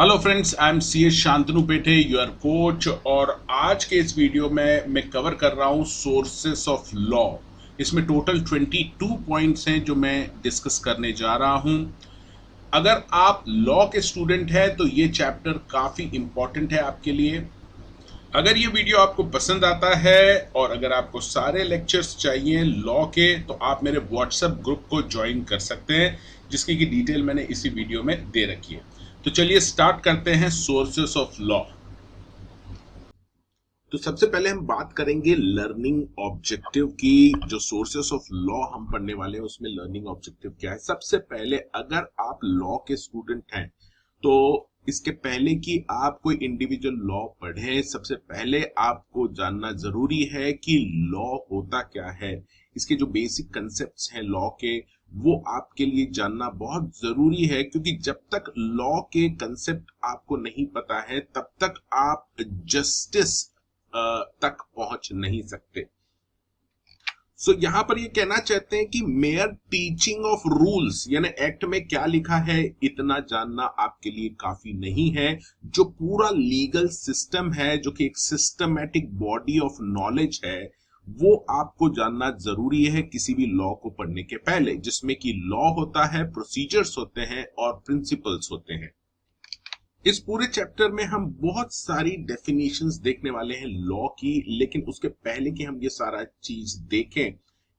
Hello friends, I am C S Shantanu Pethe, your coach. और आज के इस वीडियो में मैं कवर कर रहा हूँ सोर्सेस ऑफ लॉ। इसमें टोटल 22 पॉइंट्स हैं जो मैं डिस्कस करने जा रहा हूँ। अगर आप लॉ के स्टूडेंट हैं तो ये चैप्टर काफ़ी इम्पॉर्टेंट है आपके लिए। अगर ये वीडियो आपको पसंद आता है और अगर आपको सारे लेक्चर्स चाहिए लॉ के, तो आप मेरे व्हाट्सएप ग्रुप को ज्वाइन कर सकते हैं, जिसकी की डिटेल मैंने इसी वीडियो में दे रखी है। तो चलिए स्टार्ट करते हैं सोर्सेस ऑफ लॉ। तो सबसे पहले हम बात करेंगे लर्निंग ऑब्जेक्टिव की। जो सोर्सेस ऑफ लॉ हम पढ़ने वाले हैं उसमें लर्निंग ऑब्जेक्टिव क्या है। सबसे पहले अगर आप लॉ के स्टूडेंट हैं तो इसके पहले कि आप कोई इंडिविजुअल लॉ पढ़ें, सबसे पहले आपको जानना जरूरी है कि लॉ होता क्या है। इसके जो बेसिक कंसेप्ट्स हैं लॉ के, वो आपके लिए जानना बहुत जरूरी है, क्योंकि जब तक लॉ के कंसेप्ट आपको नहीं पता है तब तक आप जस्टिस तक पहुंच नहीं सकते। यहां पर ये कहना चाहते हैं कि मेयर टीचिंग ऑफ रूल्स, यानी एक्ट में क्या लिखा है इतना जानना आपके लिए काफी नहीं है। जो पूरा लीगल सिस्टम है, जो कि एक सिस्टमैटिक बॉडी ऑफ नॉलेज है, वो आपको जानना जरूरी है किसी भी लॉ को पढ़ने के पहले, जिसमें कि लॉ होता है, प्रोसीजर्स होते हैं और प्रिंसिपल्स होते हैं। इस पूरे चैप्टर में हम बहुत सारी डेफिनेशंस देखने वाले हैं लॉ की, लेकिन उसके पहले कि हम ये सारा चीज देखें,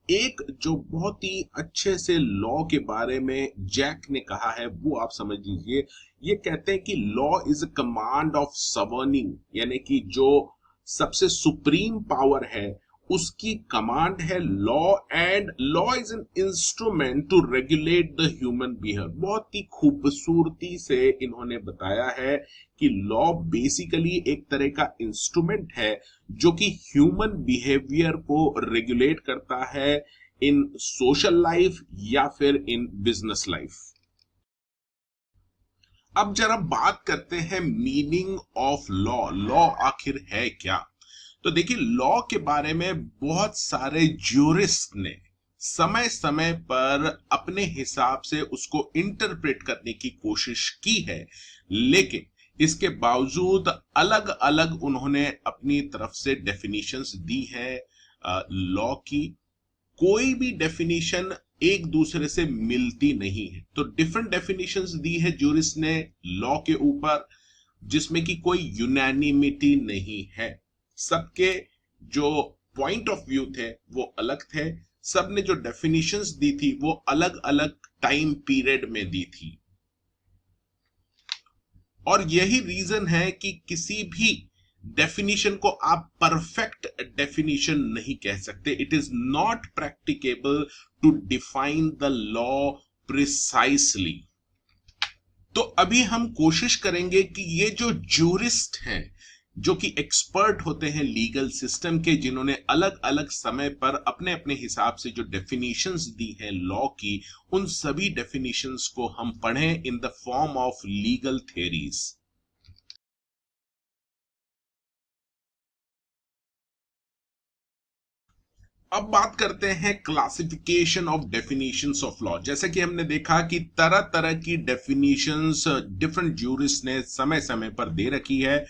एक जो बहुत ही अच्छे से लॉ के बारे में जैक ने कहा है वो आप समझ लीजिए। ये कहते हैं कि law is a command of sovereign, यानी कि जो सबसे सुप्रीम पावर है उसकी कमांड है law, and law is an instrument to regulate the human behaviour. बहुत ही खूबसूरती से इन्होंने बताया है कि लॉ बेसिकली एक तरह का इंस्ट्रूमेंट है जो कि ह्यूमन बिहेवियर को रेगुलेट करता है इन सोशल लाइफ या फिर इन बिजनेस लाइफ। अब जरा बात करते हैं मीनिंग ऑफ लॉ। लॉ आखिर है क्या? तो देखिए, लॉ के बारे में बहुत सारे ज्यूरिस्ट ने समय समय पर अपने हिसाब से उसको इंटरप्रेट करने की कोशिश की है, लेकिन इसके बावजूद अलग अलग उन्होंने अपनी तरफ से डेफिनेशंस दी है लॉ की। कोई भी डेफिनेशन एक दूसरे से मिलती नहीं है, तो डिफरेंट डेफिनेशंस दी है ज्यूरिस्ट ने लॉ के ऊपर, जिसमें कि कोई यूनानिमिटी नहीं है। सबके जो पॉइंट ऑफ व्यू थे वो अलग थे, सबने जो डेफिनेशंस दी थी वो अलग अलग टाइम पीरियड में दी थी। और यही रीजन है कि किसी भी डेफिनेशन को आप परफेक्ट डेफिनेशन नहीं कह सकते। It is not practicable to define the law precisely. तो अभी हम कोशिश करेंगे कि ये जो जूरिस्ट हैं, जो कि एक्सपर्ट होते हैं लीगल सिस्टम के, जिन्होंने अलग अलग समय पर अपने अपने हिसाब से जो डेफिनेशंस दी हैं लॉ की, उन सभी डेफिनेशंस को हम पढ़ें in the form of legal theories. अब बात करते हैं classification of definitions of law. जैसे कि हमने देखा कि तरह तरह की डेफिनेशंस डिफरेंट ज्यूरिस्ट ने समय समय पर दे रखी है।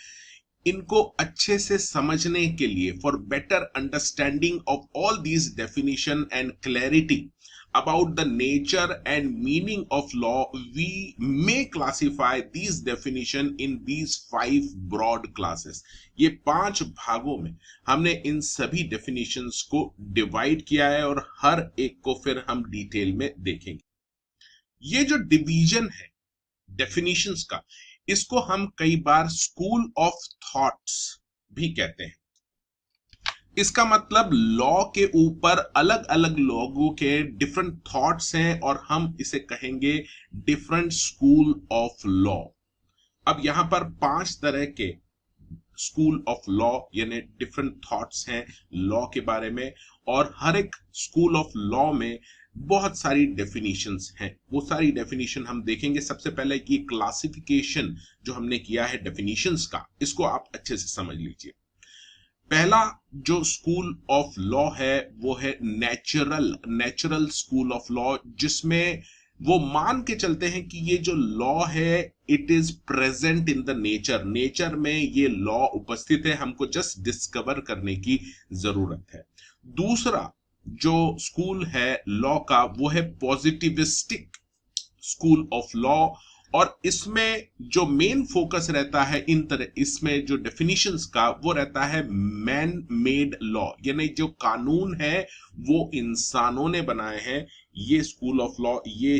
इनको अच्छे से समझने के लिए, for better understanding of all these definition and clarity about the nature and meaning of law, we may classify these definition in these 5 broad classes. ये 5 भागों में हमने इन सभी definitions को डिवाइड किया है और हर एक को फिर हम डिटेल में देखेंगे। ये जो डिवीजन है डेफिनेशंस का, इसको हम कई बार स्कूल ऑफ थॉट्स भी कहते हैं। इसका मतलब लॉ के ऊपर अलग अलग लोगों के डिफरेंट थॉट्स हैं और हम इसे कहेंगे डिफरेंट स्कूल ऑफ लॉ। अब यहां पर 5 तरह के स्कूल ऑफ लॉ यानी डिफरेंट थॉट्स हैं लॉ के बारे में, और हर एक स्कूल ऑफ लॉ में बहुत सारी डेफिनेशंस हैं। वो सारी डेफिनेशन हम देखेंगे। सबसे पहले कि क्लासिफिकेशन जो हमने किया है डेफिनेशंस का, इसको आप अच्छे से समझ लीजिए। पहला जो स्कूल ऑफ लॉ है वो है नेचुरल स्कूल ऑफ लॉ, जिसमें वो मान के चलते हैं कि ये जो लॉ है it is present in the nature, nature में ये लॉ उपस्थित है, हमको जस्ट डिस्कवर करने की जरूरत है। दूसरा जो स्कूल है लॉ का वो है पॉजिटिविस्टिक स्कूल ऑफ लॉ, और इसमें जो मेन फोकस रहता है इन तरह इसमें जो डेफिनेशंस का वो रहता है मैन मेड लॉ, यानी जो कानून है वो इंसानों ने बनाए हैं। ये स्कूल ऑफ लॉ ये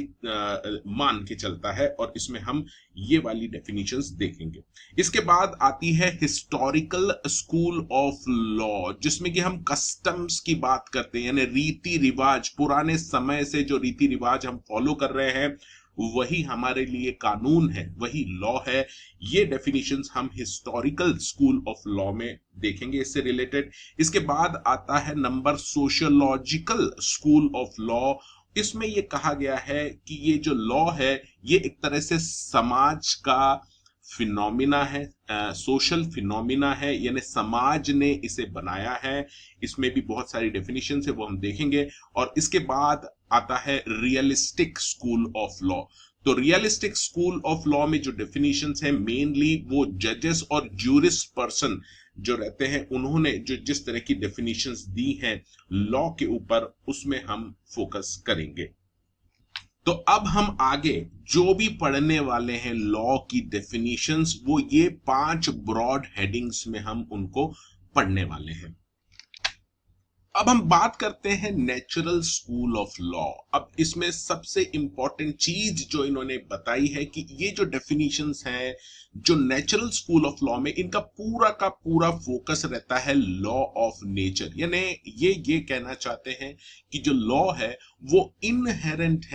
मान के चलता है, और इसमें हम ये वाली डेफिनेशंस देखेंगे। इसके बाद आती है हिस्टोरिकल स्कूल ऑफ लॉ, जिसमें कि हम कस्टम्स की बात करते हैं, यानी रीति रिवाज, पुराने समय से जो रीति रिवाज हम फॉलो कर रहे हैं वही हमारे लिए कानून है, वही लॉ है। ये डेफिनेशंस हम हिस्टोरिकल स्कूल ऑफ लॉ में देखेंगे इससे रिलेटेड। इसके बाद आता है number sociological school of law. इसमें ये कहा गया है कि ये जो लॉ है ये एक तरह से समाज का फिनोमिना है, सोशल फिनोमिना है, यानी समाज ने इसे बनाया है। इसमें भी बहुत सारी डेफिनेशन है वो हम देखेंगे। और इसके बाद आता है रियलिस्टिक स्कूल ऑफ लॉ। तो रियलिस्टिक स्कूल ऑफ लॉ में जो डेफिनेशंस है मेनली वो जजेस और ज्यूरिस पर्सन जो रहते हैं उन्होंने जो जिस तरह की डेफिनेशंस दी हैं लॉ के ऊपर, उसमें हम फोकस करेंगे। तो अब हम आगे जो भी पढ़ने वाले हैं लॉ की डेफिनेशंस वो ये 5 ब्रॉड हेडिंग्स में हम उनको पढ़ने वाले हैं। अब हम बात करते हैं नेचुरल स्कूल ऑफ लॉ। अब इसमें सबसे इंपॉर्टेंट चीज जो इन्होंने बताई है कि ये जो डेफिनेशंस हैं जो नेचुरल स्कूल ऑफ लॉ में, इनका पूरा का पूरा फोकस रहता है लॉ ऑफ नेचर, यानी ये कहना चाहते हैं कि जो लॉ है वो इनहेरेंट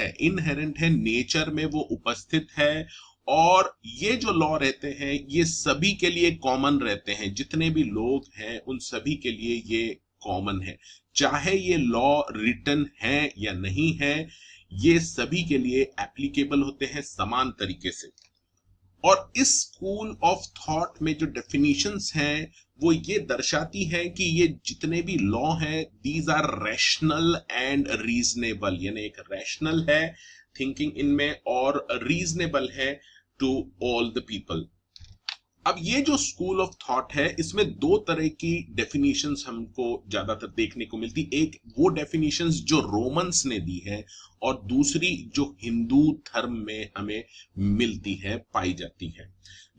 है नेचर में, वो उपस्थित है। और ये जो लॉ रहते हैं ये सभी के लिए कॉमन रहते हैं, जितने भी लोग हैं उन सभी के लिए ये कॉमन है, चाहे ये लॉ रिटन है या नहीं है, ये सभी के लिए एप्लीकेबल होते हैं समान तरीके से। और इस स्कूल ऑफ थॉट में जो डेफिनेशंस हैं वो ये दर्शाती है कि ये जितने भी लॉ हैं these are rational and reasonable, यानी एक रैशनल है थिंकिंग इनमें और रीजनेबल है टू ऑल द पीपल। अब ये जो स्कूल ऑफ थॉट है इसमें दो तरह की डेफिनेशंस हमको ज्यादातर देखने को मिलती, एक वो डेफिनेशंस जो रोमन्स ने दी है और दूसरी जो हिंदू धर्म में हमें मिलती है, पाई जाती है।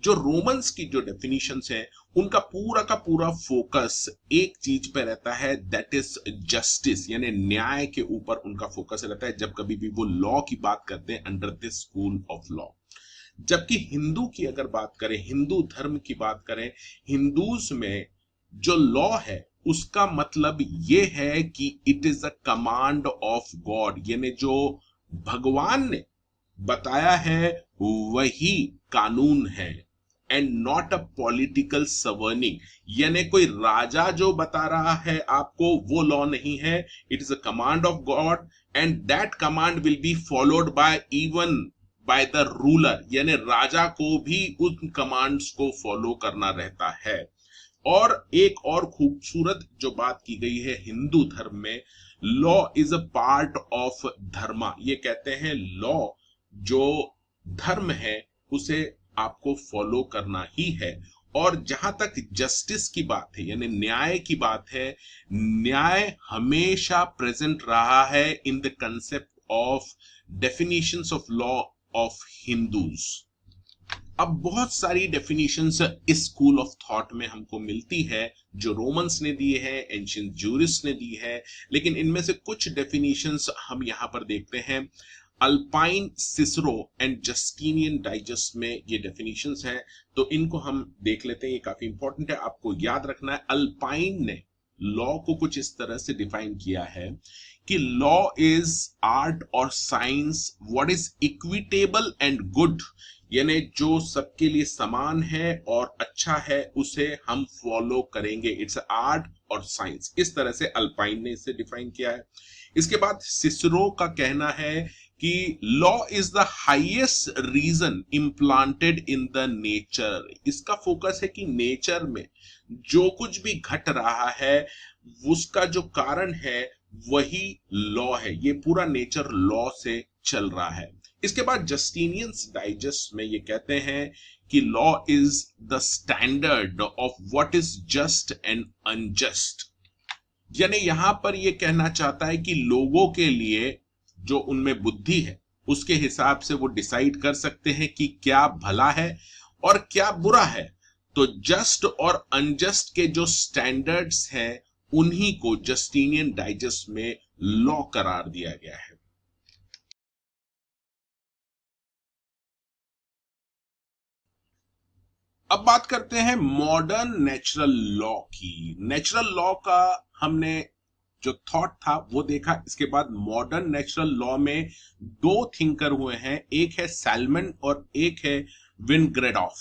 जो रोमन्स की जो डेफिनेशंस है उनका पूरा का पूरा फोकस एक चीज पे रहता है, दैट इज जस्टिस, यानी न्याय के ऊपर उनका फोकस रहता है जब कभी भी वो लॉ की बात करते हैं under this school of law. जबकि हिंदू की अगर बात करें, हिंदू धर्म की बात करें, हिंदूज में जो लॉ है उसका मतलब ये है कि it is a command of God, यानी जो भगवान ने बताया है वही कानून है, एंड नॉट अ पॉलिटिकल सवर्निंग, यानी कोई राजा जो बता रहा है आपको वो लॉ नहीं है। It is a command of God and that command will be followed bye even by the ruler, यानी राजा को भी उन कमांड्स को फॉलो करना रहता है। और एक और खूबसूरत जो बात की गई है हिंदू धर्म में, law is a part of dharma. ये कहते हैं लॉ जो धर्म है उसे आपको फॉलो करना ही है। और जहां तक जस्टिस की बात है यानी न्याय की बात है, न्याय हमेशा प्रेजेंट रहा है in the concept of definitions of law of Hindus. अब बहुत सारी डेफिनेशंस इस स्कूल ऑफ थॉट में हमको मिलती है जो रोमन्स ने दी है, एंशिएंट ज्यूरिस्ट ने दी है, लेकिन इनमें से कुछ डेफिनेशंस हम यहां पर देखते हैं। Alpine, Cicero and Justinian digest में ये डेफिनेशंस हैं, तो इनको हम देख लेते हैं। ये काफी इंपॉर्टेंट है, आपको याद रखना है। अल्पाइन ने लॉ को कुछ इस तरह से डिफाइन किया है कि लॉ इज आर्ट और science what is equitable and good, यानी जो सबके लिए समान है और अच्छा है उसे हम फॉलो करेंगे। इट्स आर्ट और साइंस, इस तरह से अल्पाइन ने इसे डिफाइन किया है। इसके बाद सिसरो का कहना है कि law is the highest reason implanted in the nature. इसका फोकस है कि नेचर में जो कुछ भी घट रहा है उसका जो कारण है वही लॉ है। ये पूरा नेचर लॉ से चल रहा है। इसके बाद जस्टिनियंस डाइजेस्ट में ये कहते हैं कि law is the standard of what is just and unjust. यानी यहां पर ये कहना चाहता है कि लोगों के लिए जो उनमें बुद्धि है उसके हिसाब से वो डिसाइड कर सकते हैं कि क्या भला है और क्या बुरा है। तो जस्ट और अनजस्ट के जो स्टैंडर्ड्स हैं उन्हीं को जस्टिनियन डाइजेस्ट में लॉ करार दिया गया है। अब बात करते हैं मॉडर्न नेचुरल लॉ की। नेचुरल लॉ का हमने जो थॉट था वो देखा। इसके बाद मॉडर्न नेचुरल लॉ में दो थिंकर हुए हैं, एक है सैलमन और एक है विनग्रेडॉफ।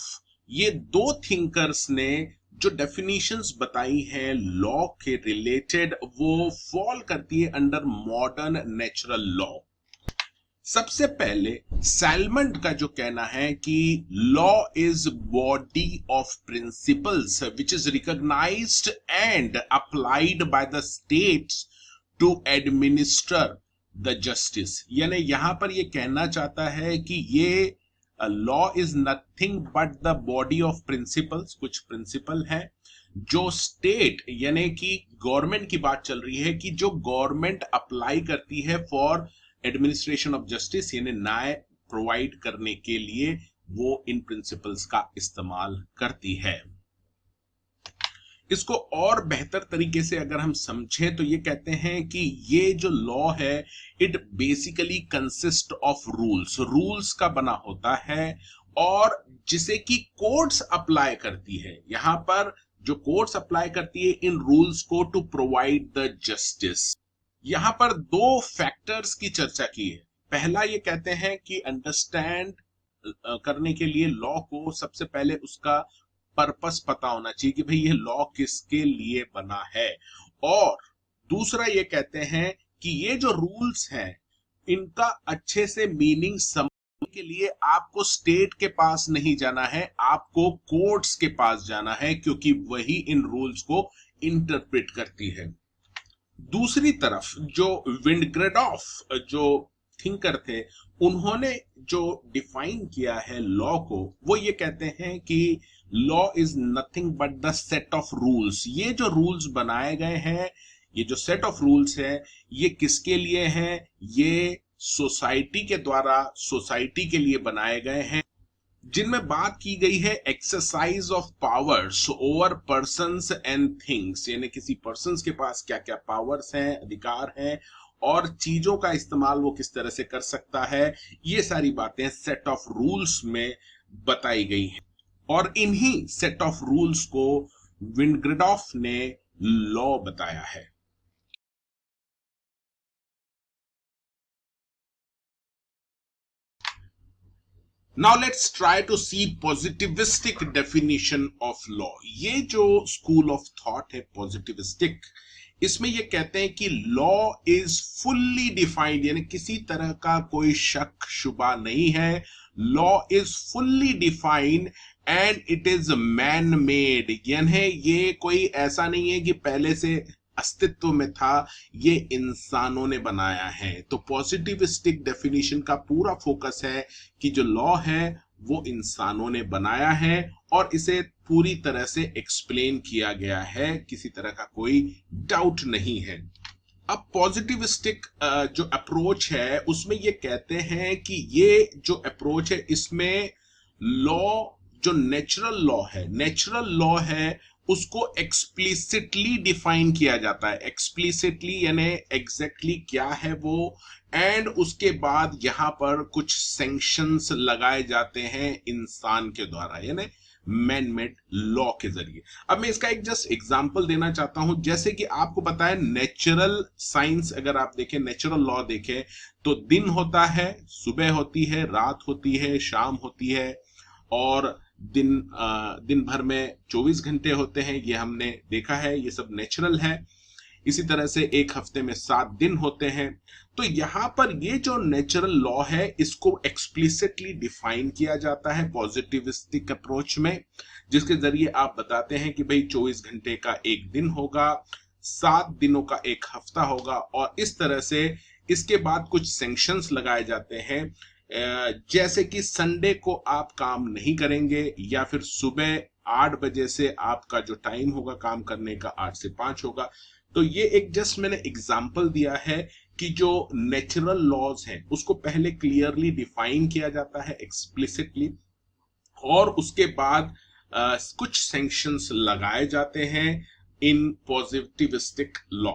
ये दो थिंकर्स ने जो डेफिनेशंस बताई हैं लॉ के रिलेटेड वो फॉल करती है अंडर मॉडर्न नेचुरल लॉ। सबसे पहले सैलमन का जो कहना है कि law is body of principles which is recognised and applied by the states to administer the justice. यानी यहां पर ये कहना चाहता है कि ये law is nothing but the body of principles, कुछ प्रिंसिपल है जो स्टेट यानी कि गवर्नमेंट की बात चल रही है कि जो गवर्नमेंट अप्लाई करती है फॉर एडमिनिस्ट्रेशन ऑफ जस्टिस यानी न्याय प्रोवाइड करने के लिए वो इन प्रिंसिपल्स का इस्तेमाल करती है। इसको और बेहतर तरीके से अगर हम समझें तो ये कहते हैं कि ये जो लॉ है it basically consist of rules, rules का बना होता है और जिसे कि कोर्ट्स अप्लाई करती है। यहां पर जो कोर्ट्स अप्लाई करती है इन रूल्स को टू प्रोवाइड द जस्टिस। यहां पर दो फैक्टर्स की चर्चा की है। पहला ये कहते हैं कि अंडरस्टैंड करने के लिए लॉ को सबसे पहले उसका पर्पस पता होना चाहिए कि भाई ये लॉ किसके लिए बना है। और दूसरा ये कहते हैं कि ये जो रूल्स हैं इनका अच्छे से मीनिंग समझने के लिए आपको स्टेट के पास नहीं जाना है, आपको कोर्ट्स के पास जाना है क्योंकि वही इन रूल्स को इंटरप्रेट करती है। दूसरी तरफ जो विनग्रेडॉफ जो थिंकर थे उन्होंने जो डिफाइन किया है लॉ को वो ये कहते हैं कि law is nothing but the set of rules. ये जो रूल्स बनाए गए हैं, ये जो सेट ऑफ रूल्स है ये किसके लिए हैं? ये सोसाइटी के द्वारा सोसाइटी के लिए बनाए गए हैं, जिनमें बात की गई है exercise of powers over persons and things. यानी किसी पर्सन्स के पास क्या क्या पावर्स हैं, अधिकार हैं और चीजों का इस्तेमाल वो किस तरह से कर सकता है, ये सारी बातें सेट ऑफ रूल्स में बताई गई हैं। और इन्हीं सेट ऑफ रूल्स को विनग्रेडॉफ ने लॉ बताया है। Now let's try to see positivistic definition of law. ये जो school of thought है positivistic, इसमें ये कहते हैं कि law is fully defined, यानी किसी तरह का कोई शक शुबा नहीं है। Law is fully defined and it is man made, यानी ये कोई ऐसा नहीं है कि पहले से अस्तित्व में था, ये इंसानों ने बनाया है। तो पॉजिटिविस्टिक डेफिनेशन का पूरा फोकस है कि जो लॉ है वो इंसानों ने बनाया है और इसे पूरी तरह से एक्सप्लेन किया गया है, किसी तरह का कोई डाउट नहीं है। अब पॉजिटिविस्टिक जो अप्रोच है उसमें ये कहते हैं कि ये जो अप्रोच है इसमें लॉ जो नेचुरल लॉ है उसको एक्सप्लिसिटली डिफाइन किया जाता है। एक्सप्लिसिटली यानी एग्जैक्टली क्या है वो, एंड उसके बाद यहां पर कुछ सैंक्शंस लगाए जाते हैं इंसान के द्वारा यानी मैन मेड लॉ के जरिए। अब मैं इसका एक जस्ट एग्जांपल देना चाहता हूं। जैसे कि आपको पता है नेचुरल साइंस अगर आप देखें, नेचुरल लॉ देखें तो दिन होता है, सुबह होती है, रात होती है, शाम होती है और दिन भर में 24 घंटे होते हैं, ये हमने देखा है, ये सब नेचुरल है। इसी तरह से एक हफ्ते में 7 दिन होते हैं। तो यहां पर ये जो नेचुरल लॉ है इसको एक्सप्लिसिटली डिफाइन किया जाता है पॉजिटिविस्टिक अप्रोच में, जिसके जरिए आप बताते हैं कि भाई 24 घंटे का एक दिन होगा, 7 दिनों का एक हफ्ता होगा और इस तरह से इसके बाद कुछ सैंक्शंस लगाए जाते हैं, जैसे कि संडे को आप काम नहीं करेंगे, या फिर सुबह 8 बजे से आपका जो टाइम होगा काम करने का 8 से 5 होगा। तो ये एक जस्ट मैंने एग्जांपल दिया है कि जो नेचुरल लॉज हैं उसको पहले क्लियरली डिफाइन किया जाता है एक्सप्लिसिटली, और उसके बाद कुछ सैंक्शंस लगाए जाते हैं इन पॉजिटिविस्टिक लॉ।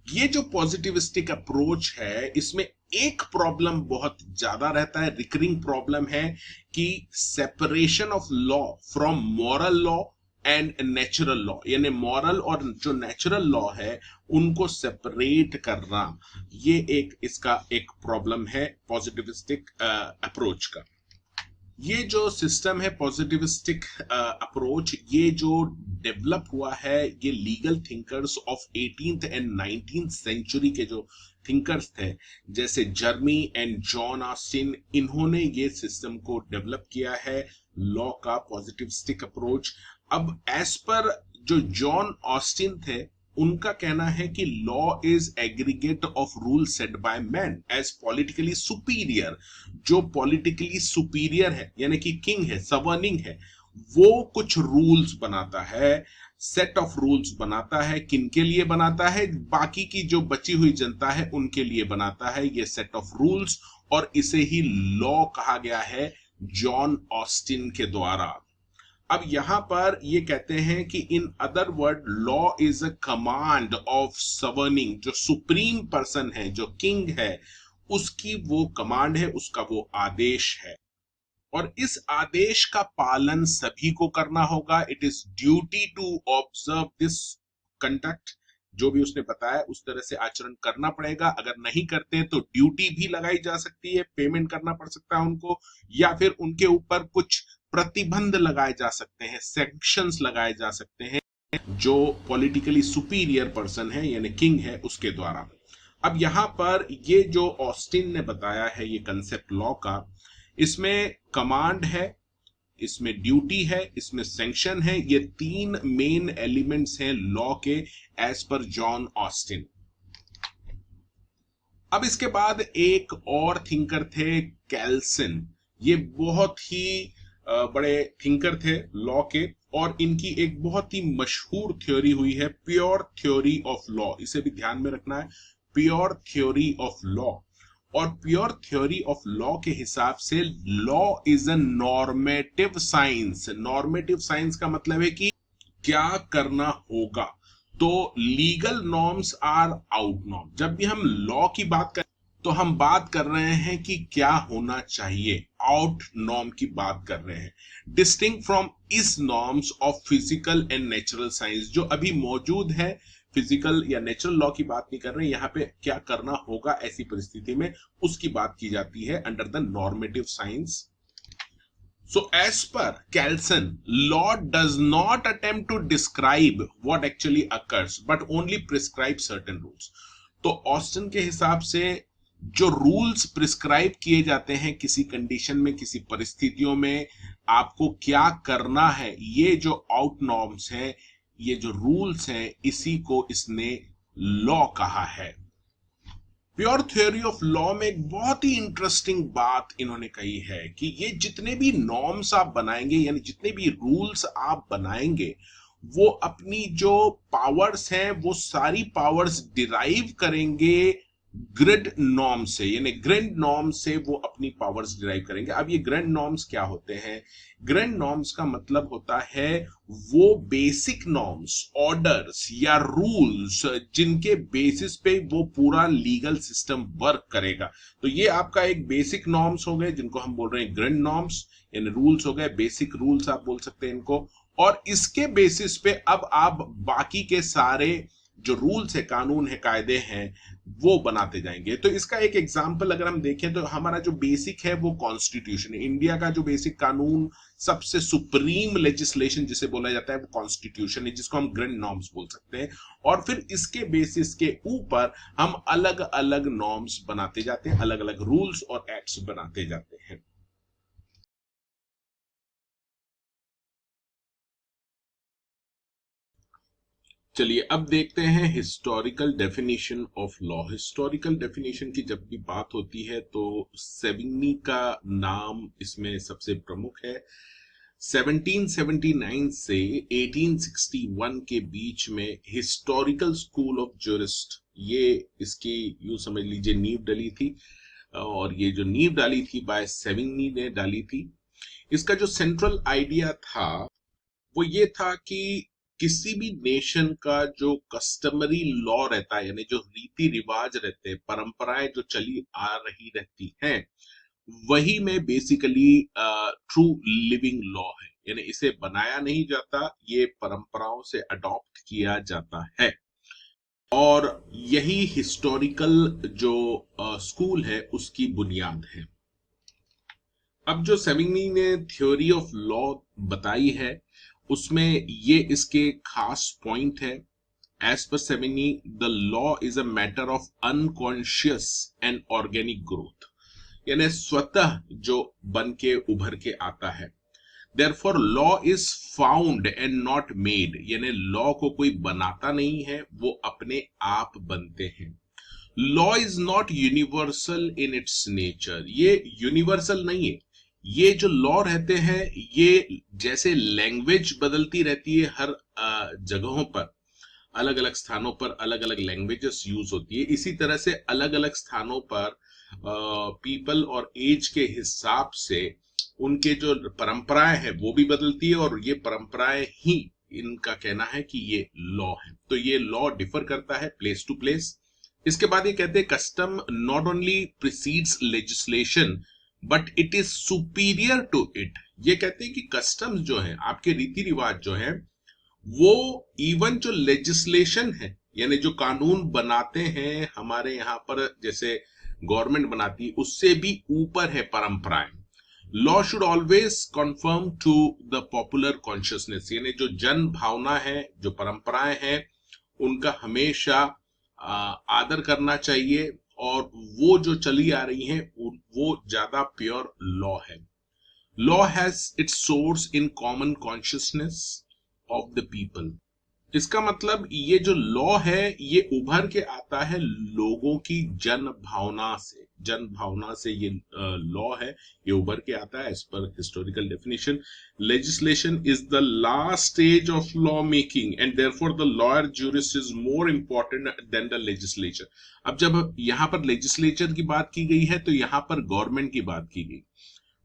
ये जो पॉजिटिविस्टिक अप्रोच है इसमें एक प्रॉब्लम बहुत ज्यादा रहता है, रिकरिंग प्रॉब्लम है कि separation of law from moral law and natural law, यानी मॉरल और जो नेचुरल लॉ है उनको सेपरेट करना, ये एक इसका एक प्रॉब्लम है पॉजिटिविस्टिक अप्रोच का। ये जो सिस्टम है पॉजिटिविस्टिक अप्रोच, ये जो डेवलप हुआ है, ये legal thinkers of 18th and 19th century के जो थिंकर्स थे, जैसे जर्मी एंड जॉन ऑस्टिन, इन्होंने ये सिस्टम को डेवलप किया है लॉ का पॉजिटिविस्टिक अप्रोच। अब एज पर जो जॉन ऑस्टिन थे, उनका कहना है कि law is aggregate of rule set by man as politically superior. जो पॉलिटिकली सुपीरियर है यानी कि किंग है, सवर्निंग है, वो कुछ रूल्स बनाता है, सेट ऑफ रूल्स बनाता है। किन के लिए बनाता है? बाकी की जो बची हुई जनता है उनके लिए बनाता है ये सेट ऑफ रूल्स, और इसे ही लॉ कहा गया है जॉन ऑस्टिन के द्वारा। अब यहां पर ये कहते हैं कि in other word law is a command of sovereign, जो सुप्रीम पर्सन है, जो किंग है, उसकी वो कमांड है, उसका वो आदेश है, और इस आदेश का पालन सभी को करना होगा। It is duty to observe this conduct, जो भी उसने बताया उस तरह से आचरण करना पड़ेगा। अगर नहीं करते तो ड्यूटी भी लगाई जा सकती है, पेमेंट करना पड़ सकता है उनको, या फिर उनके ऊपर कुछ प्रतिबंध लगाए जा सकते हैं, सैंक्शंस लगाए जा सकते हैं, जो पॉलिटिकली सुपीरियर पर्सन है यानी किंग है उसके द्वारा। अब यहां पर ये जो ऑस्टिन ने बताया है ये कंसेप्ट लॉ का, इसमें कमांड है, इसमें ड्यूटी है, इसमें सैंक्शन है, ये तीन मेन एलिमेंट्स हैं लॉ के एज पर जॉन ऑस्टिन। अब इसके बाद एक और थिंकर थे कैल्सन, ये बहुत ही बड़े थिंकर थे लॉ के, और इनकी एक बहुत ही मशहूर थ्योरी हुई है प्योर थ्योरी ऑफ लॉ। इसे भी ध्यान में रखना है, प्योर थ्योरी ऑफ लॉ। और प्योर थ्योरी ऑफ लॉ के हिसाब से law is a normative science. Normative science का मतलब है कि क्या करना होगा। तो legal norms are out norm. जब भी हम लॉ की बात करें तो हम बात कर रहे हैं कि क्या होना चाहिए, आउट नॉर्म की बात कर रहे हैं, डिस्टिंक्ट फ्रॉम इस norms of physical and natural science, जो अभी मौजूद है। फिजिकल या नेचुरल लॉ की बात नहीं कर रहे हैं, यहाँ पे क्या करना होगा ऐसी परिस्थिति में उसकी बात की जाती है under the normative science. So as per Kelsen, law does not attempt to describe what actually occurs, but only prescribe certain rules. तो ऑस्टिन के हिसाब से जो रूल्स प्रिस्क्राइब किए जाते हैं किसी कंडीशन में, किसी परिस्थितियों में आपको क्या करना है, ये जो आउट नॉर्म्स हैं, ये जो रूल्स हैं, इसी को इसने लॉ कहा है। प्योर थ्योरी ऑफ लॉ में एक बहुत ही इंटरेस्टिंग बात इन्होंने कही है कि ये जितने भी नॉर्म्स आप बनाएंगे, यानी जितने भी रूल्स आप बनाएंगे, वो अपनी जो पावर्स हैं वो सारी पावर्स डिराइव करेंगे ग्रिड नॉर्म से, यानी ग्रिड नॉर्म से वो अपनी पावर्स डिराइव करेंगे। अब ये ग्रिड नॉर्म्स क्या होते हैं? ग्रिड नॉर्म्स का मतलब होता है वो बेसिक नॉर्म्स, ऑर्डर्स या रूल्स जिनके बेसिस पे वो पूरा लीगल सिस्टम वर्क करेगा। तो ये आपका एक बेसिक नॉर्म्स हो गए जिनको हम बोल रहे हैं ग्रिड नॉर्म्स, यानी रूल्स हो गए, बेसिक रूल्स आप बोल सकते हैं इनको। और इसके बेसिस पे अब आप बाकी के सारे जो रूल्स है, कानून है, कायदे हैं, वो बनाते जाएंगे। तो इसका एक एग्जांपल अगर हम देखें तो हमारा जो बेसिक है वो कॉन्स्टिट्यूशन है। इंडिया का जो बेसिक कानून, सबसे सुप्रीम लेजिस्लेशन जिसे बोला जाता है, वो कॉन्स्टिट्यूशन है, जिसको हम ग्रैंड नॉर्म्स बोल सकते हैं। और फिर इसके बेसिस के ऊपर हम अलग अलग नॉर्म्स बनाते जाते हैं, अलग अलग रूल्स और एक्ट्स बनाते जाते हैं। चलिए अब देखते हैं historical definition of law. Historical definition की जब भी बात होती है तो सेविग्नी का नाम इसमें सबसे प्रमुख है। 1779 से 1861 के बीच में हिस्टोरिकल स्कूल ऑफ ज्यूरिस्ट, ये इसकी यूं समझ लीजिए नींव डली थी, और ये जो नींव डाली थी बाय सेविग्नी ने डाली थी। इसका जो सेंट्रल आइडिया था वो ये था कि किसी भी नेशन का जो कस्टमरी लॉ रहता है, यानी जो रीति रिवाज रहते हैं, परंपराएं जो चली आ रही रहती हैं, वही में बेसिकली ट्रू लिविंग लॉ है। यानी इसे बनाया नहीं जाता, ये परंपराओं से अडॉप्ट किया जाता है, और यही हिस्टोरिकल जो स्कूल है उसकी बुनियाद है। अब जो सेविग्नी ने थ्योरी ऑफ लॉ बताई है उसमें ये इसके खास पॉइंट है। As per Savigny, the law is a matter of unconscious and organic growth, यानी स्वतः जो बन के उभर के आता है। Therefore law is found and not made, यानी लॉ को कोई बनाता नहीं है, वो अपने आप बनते हैं। Law is not universal in its nature, ये यूनिवर्सल नहीं है। ये जो लॉ रहते हैं ये जैसे लैंग्वेज बदलती रहती है, हर जगहों पर अलग अलग स्थानों पर अलग अलग लैंग्वेजेस यूज होती है, इसी तरह से अलग अलग स्थानों पर पीपल और एज के हिसाब से उनके जो परंपराएं हैं वो भी बदलती है, और ये परंपराएं ही इनका कहना है कि ये लॉ है। तो ये लॉ डिफर करता है प्लेस टू प्लेस। इसके बाद ये कहते हैं custom not only precedes legislation but it is superior to it. ये कहते हैं कि कस्टम्स जो है, आपके रीति रिवाज जो है, वो इवन जो लेजिस्लेशन है, यानी जो कानून बनाते हैं हमारे यहाँ पर, जैसे गवर्नमेंट बनाती है, उससे भी ऊपर है परंपराएं। Law should always confirm to the popular consciousness, यानी जो जन भावना है, जो परंपराएं हैं, उनका हमेशा आदर करना चाहिए, और वो जो चली आ रही हैं वो ज्यादा प्योर लॉ है। Law has its source in common consciousness of the people. इसका मतलब ये जो लॉ है ये उभर के आता है लोगों की जन भावना से। जन भावना से ये लॉ है, ये उभर के आता है। As per historical definition, legislation is the last stage of law making and therefore the lawyer jurist is more important than the legislature. अब जब यहाँ पर लेजिस्लेचर की बात की गई है तो यहाँ पर गवर्नमेंट की बात की गई।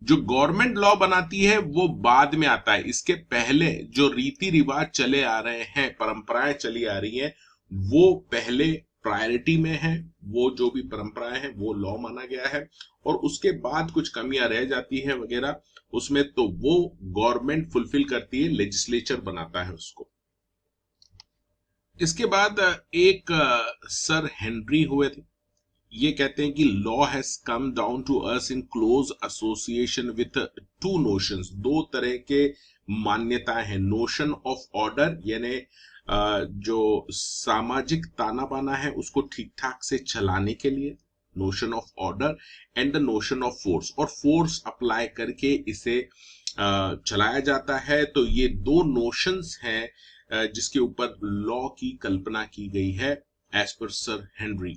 जो गवर्नमेंट लॉ बनाती है वो बाद में आता है, इसके पहले जो रीति रिवाज चले आ रहे हैं, परंपराएं चली आ रही हैं, वो पहले प्रायोरिटी में है। वो जो भी परंपराएं हैं वो लॉ माना गया है, और उसके बाद कुछ कमियां रह जाती है वगैरह उसमें, तो वो गवर्नमेंट फुलफिल करती है, लेजिस्लेचर बनाता है उसको। इसके बाद एक सर हेनरी हुए थे। ये कहते हैं कि law has come down to us in close association with two notions. दो तरह के मान्यताएं हैं। नोशन ऑफ ऑर्डर, यानी जो सामाजिक ताना बाना है उसको ठीक ठाक से चलाने के लिए, notion of order, and the notion of force, और फोर्स अप्लाई करके इसे चलाया जाता है। तो ये दो नोशंस हैं जिसके ऊपर लॉ की कल्पना की गई है एज पर सर हेनरी।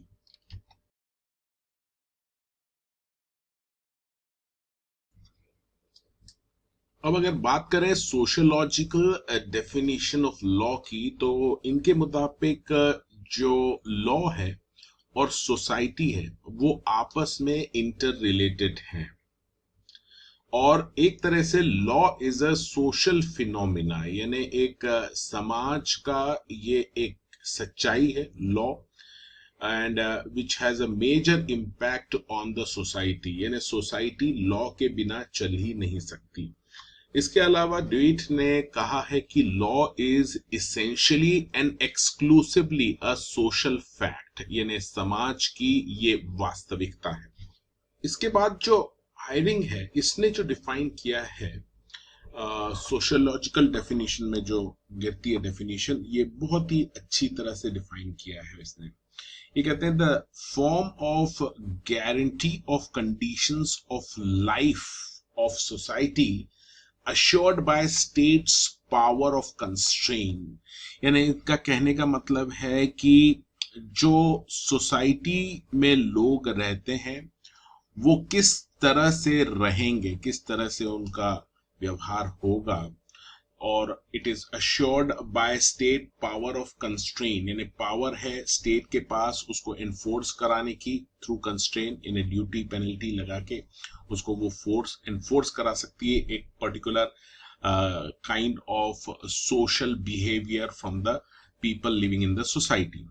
अब अगर बात करें सोशियोलॉजिकल डेफिनेशन ऑफ लॉ की, तो इनके मुताबिक जो लॉ है और सोसाइटी है वो आपस में इंटर रिलेटेड हैं, और एक तरह से law is a social phenomena, यानी एक समाज का ये एक सच्चाई है law, and which has a major impact on the society, यानी सोसाइटी लॉ के बिना चल ही नहीं सकती। इसके अलावा ड्यूइट ने कहा है कि law is essentially and exclusively a social fact, यानी समाज की ये वास्तविकता है। इसके बाद जो हायरिंग है इसने जो डिफाइन किया है सोशियोलॉजिकल डेफिनेशन में, जो गिरती है डेफिनेशन, ये बहुत ही अच्छी तरह से डिफाइन किया है इसने। ये कहते हैं the form of guarantee of conditions of life of society assured by state's power of constrain, यानी इसका कहने का मतलब है कि जो सोसाइटी में लोग रहते हैं वो किस तरह से रहेंगे, किस तरह से उनका व्यवहार होगा, और it is assured by state power of constrain, यानी पावर है स्टेट के पास उसको एनफोर्स कराने की थ्रू कंस्ट्रेन, यानी ड्यूटी पेनल्टी लगा के उसको वो फोर्स एनफोर्स करा सकती है एक particular kind of social behaviour from the people living in the society.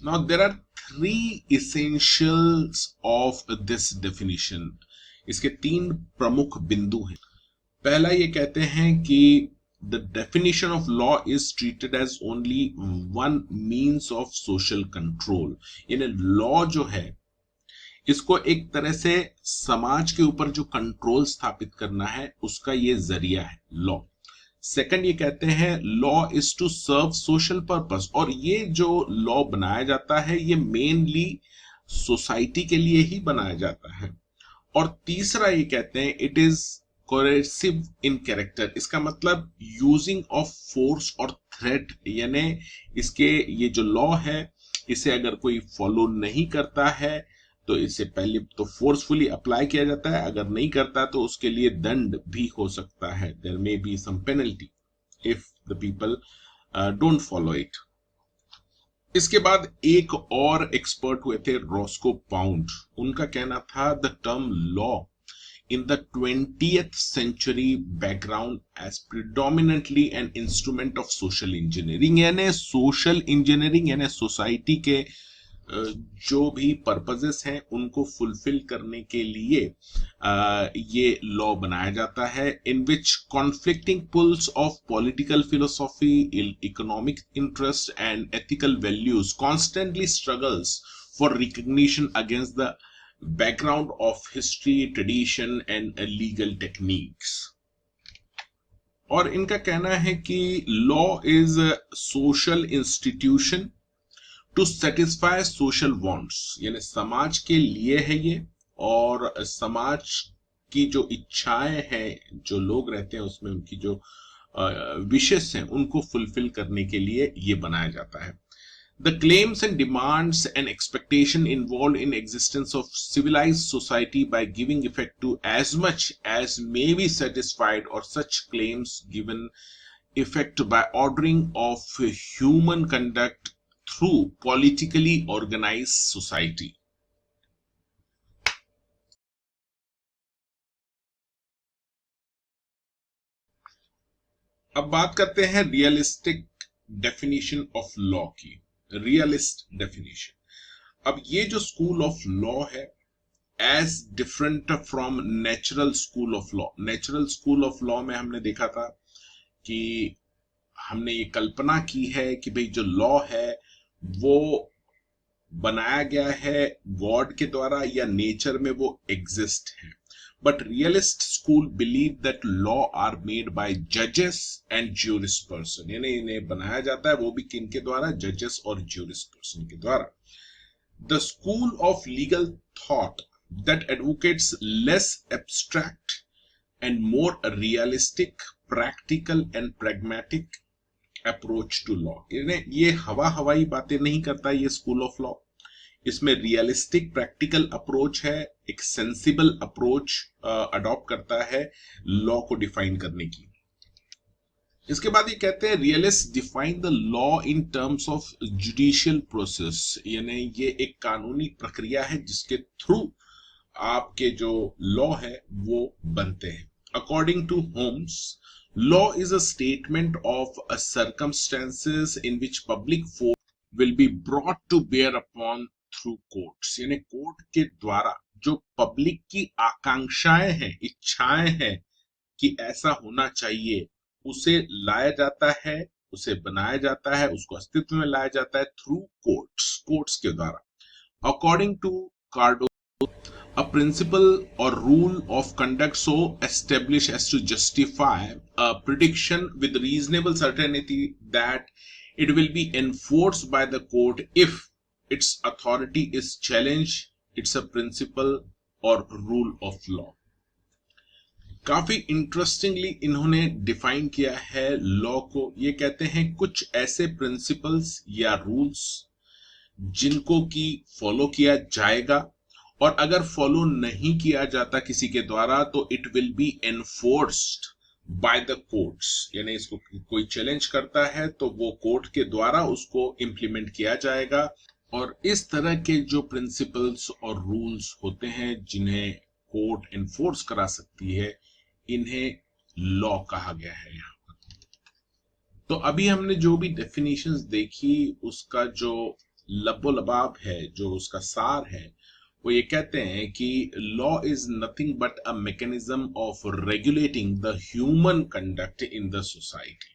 Now there are three essentials of this definition. इसके तीन प्रमुख बिंदु हैं. पहला ये कहते हैं कि the definition of law is treated as only one means of social control. यानी लॉ जो है इसको एक तरह से समाज के ऊपर जो कंट्रोल स्थापित करना है उसका ये जरिया है लॉ. सेकंड ये कहते हैं law is to serve social purpose, और ये जो लॉ बनाया जाता है ये मेनली सोसाइटी के लिए ही बनाया जाता है. और तीसरा ये कहते हैं it is cohesive in character, इसका मतलब यूजिंग ऑफ फोर्स और थ्रेट, यानी इसके ये जो लॉ है इसे अगर कोई फॉलो नहीं करता है तो इसे पहले तो फोर्सफुली अप्लाई किया जाता है, अगर नहीं करता तो उसके लिए दंड भी हो सकता है. There may be some penalty if the people don't follow it. इसके बाद एक और एक्सपर्ट हुए थे रॉस्को पाउंड. उनका कहना था the term law in the 20th century background as predominantly an instrument of social engineering, यानी social engineering यानी सोसाइटी के जो भी पर्पसेस हैं उनको फुलफिल करने के लिए ये लॉ बनाया जाता है, in which conflicting pulls of political philosophy, economic interest and ethical values constantly struggles for recognition against the background of history, tradition and legal techniques. और इनका कहना है कि law is a social institution to satisfy social wants, यानी समाज के लिए है ये, और समाज की जो इच्छाएं हैं जो लोग रहते हैं उसमें उनकी जो विशेष हैं उनको फुलफिल करने के लिए ये बनाया जाता है. The claims and demands and expectation involved in existence of civilized society by giving effect to as much as may be satisfied, or such claims given effect by ordering of human conduct through politically organized society. अब बात करते हैं realistic definition of law की. Realist definition. अब ये जो school of law है as different from natural school of law. Natural school of law में हमने देखा था कि हमने ये कल्पना की है कि भाई जो लॉ है वो बनाया गया है गॉड के द्वारा या नेचर में वो एग्जिस्ट है. But realist school believe that law are made by judges and jurisperson, यानी इन्हें बनाया जाता है वो भी किनके द्वारा, जजेस और jurisperson के द्वारा. The school of legal thought that advocates less abstract and more realistic, practical and pragmatic approach to law. ये हवाई बातें नहीं करता ये स्कूल ऑफ लॉ. इसमें रियलिस्टिक प्रैक्टिकल अप्रोच है, एक सेंसिबल अप्रोच अडॉप्ट करता है लॉ को डिफाइन करने की. इसके बाद ये कहते हैं realist define the law in terms of judicial process, यानी ये एक कानूनी प्रक्रिया है जिसके थ्रू आपके जो लॉ है वो बनते हैं. According to Holmes, law is a statement of circumstances in which public force will be brought to bear upon through courts, यानी कोर्ट के द्वारा जो पब्लिक की आकांक्षाएं हैं, इच्छाएं हैं कि ऐसा होना चाहिए, उसे लाया जाता है, उसे बनाया जाता है, उसको अस्तित्व में लाया जाता है थ्रू कोर्ट्स, कोर्ट्स के द्वारा. अकॉर्डिंग टू कार्डो, a principle or rule of conduct so established as to justify a prediction with reasonable certainty that it will be enforced by the court if its authority is challenged, it's a principle or rule of law. काफी interestingly इन्होंने define किया है law को। ये कहते हैं कुछ ऐसे प्रिंसिपल्स या रूल्स जिनको कि फॉलो किया जाएगा, और अगर फॉलो नहीं किया जाता किसी के द्वारा तो it will B enforced by the courts, यानी इसको कोई चैलेंज करता है तो वो कोर्ट के द्वारा उसको इंप्लीमेंट किया जाएगा। और इस तरह के जो प्रिंसिपल्स और रूल्स होते हैं जिन्हें कोर्ट एनफोर्स करा सकती है, इन्हें लॉ कहा गया है यहाँ पर। तो अभी हमने जो भी डेफिनेशंस देखी उसका जो लबो लबाब है, जो उसका सार है, वो ये कहते हैं कि law is nothing but a mechanism of regulating the human conduct in the society.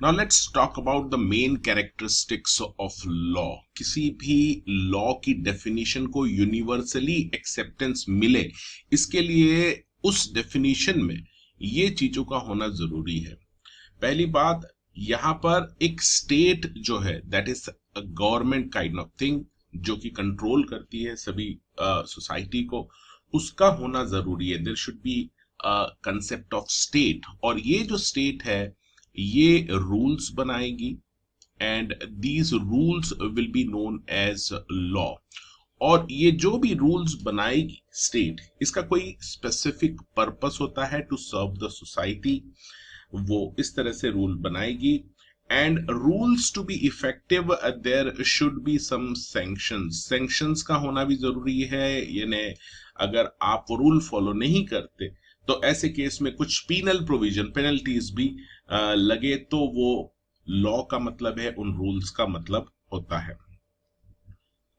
Now let's talk about the main characteristics of law. किसी भी लॉ की डेफिनेशन को यूनिवर्सली एक्सेप्टेंस मिले, इसके लिए उस डेफिनेशन में ये चीजों का होना जरूरी है। पहली बात, यहाँ पर एक स्टेट जो है that is a government kind of thing, जो कि कंट्रोल करती है सभी सोसाइटी को, उसका होना जरूरी है। There should be concept of state, और ये जो स्टेट है ये रूल्स बनाएगी and these rules will be known as law. और ये जो भी रूल्स बनाएगी स्टेट, इसका कोई स्पेसिफिक पर्पस होता है टू सर्व द सोसाइटी, वो इस तरह से रूल बनाएगी। And rules to be effective there should be some sanctions, sanctions का होना भी जरूरी है, यानी अगर आप रूल फॉलो नहीं करते तो ऐसे केस में कुछ पीनल प्रोविजन, पेनल्टीज भी लगे, तो वो लॉ का मतलब है, उन रूल्स का मतलब होता है।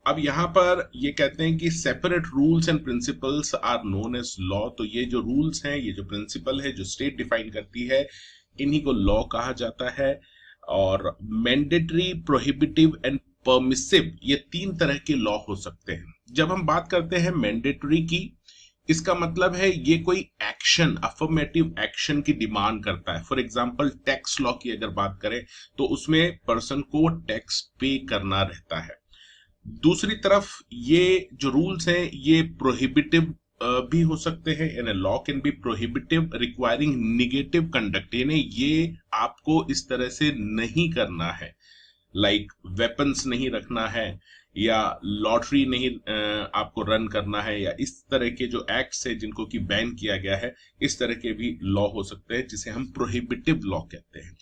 अब यहां पर ये कहते हैं कि separate rules and principles are known as law. तो ये जो रूल्स हैं, ये जो प्रिंसिपल है जो स्टेट डिफाइन करती है, इन्हीं को लॉ कहा जाता है। और मैंडेटरी, प्रोहिबिटिव एंड परमिसिव, ये तीन तरह के लॉ हो सकते हैं। जब हम बात करते हैं मैंडेटरी की, इसका मतलब है ये कोई एक्शन, अफर्मेटिव एक्शन की डिमांड करता है। फॉर एग्जांपल टैक्स लॉ की अगर बात करें तो उसमें पर्सन को टैक्स पे करना रहता है। दूसरी तरफ ये जो रूल्स हैं ये प्रोहिबिटिव भी हो सकते हैं, यानी law can be prohibitive requiring negative conduct, यानी ये आपको इस तरह से नहीं करना है, लाइक वेपन्स नहीं रखना है, या लॉटरी नहीं आपको रन करना है, या इस तरह के जो एक्ट्स है जिनको कि बैन किया गया है, इस तरह के भी लॉ हो सकते हैं जिसे हम प्रोहिबिटिव लॉ कहते हैं।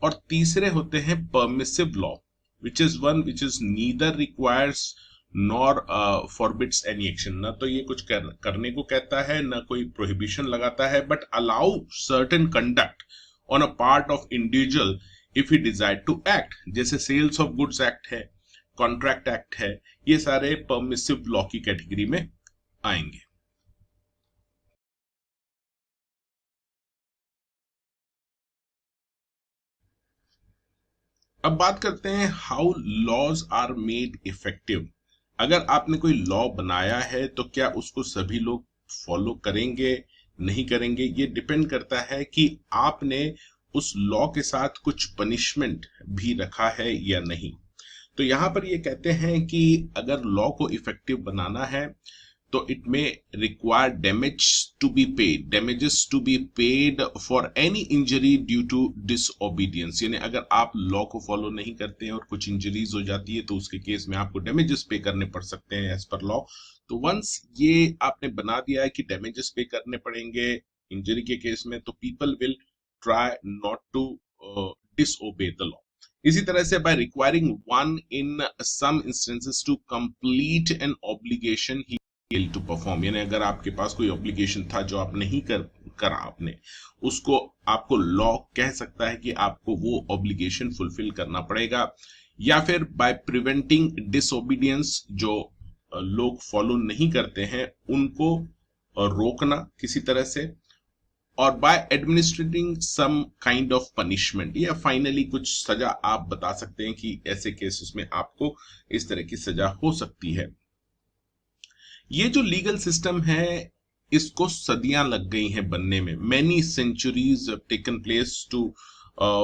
और तीसरे होते हैं permissive law, which is one which is neither requires nor forbids any action, ना तो ये कुछ करने को कहता है, ना कोई प्रोहिबिशन लगाता है, but allow certain conduct on a part of individual if he desire to act. जैसे सेल्स ऑफ गुड्स एक्ट है, कॉन्ट्रैक्ट एक्ट है, ये सारे परमिसिव लॉ की कैटेगरी में आएंगे। अब बात करते हैं how laws are made effective. अगर आपने कोई लॉ बनाया है तो क्या उसको सभी लोग फॉलो करेंगे, नहीं करेंगे, ये डिपेंड करता है कि आपने उस लॉ के साथ कुछ पनिशमेंट भी रखा है या नहीं। तो यहां पर ये कहते हैं कि अगर लॉ को इफेक्टिव बनाना है तो इट में require damages to be paid for any injury due to disobedience, यानी अगर आप लॉ को फॉलो नहीं करते हैं और कुछ इंजरीज हो जाती है तो उसके केस में आपको डैमेजेस पे करने पड़ सकते हैं एज पर लॉ। तो वंस ये आपने बना दिया है कि डैमेजेस पे करने पड़ेंगे इंजरी के केस में, तो people will try not to disobey the law. इसी तरह से by requiring one in some instances to complete an obligation he to perform, यानी अगर आपके पास कोई ऑब्लिगेशन था जो आप नहीं करा आपने उसको, आपको लॉ कह सकता है कि आपको वो ऑब्लिगेशन फुलफिल करना पड़ेगा। या फिर बाय प्रिवेंटिंग डिसओबीडियंस, जो लोग फॉलो नहीं करते हैं उनको रोकना किसी तरह से, और by administrating some kind of punishment, या फाइनली कुछ सजा आप बता सकते हैं कि ऐसे केसेस में आपको इस तरह की सजा हो सकती है। ये जो लीगल सिस्टम है इसको सदियां लग गई हैं बनने में। Many centuries taken place to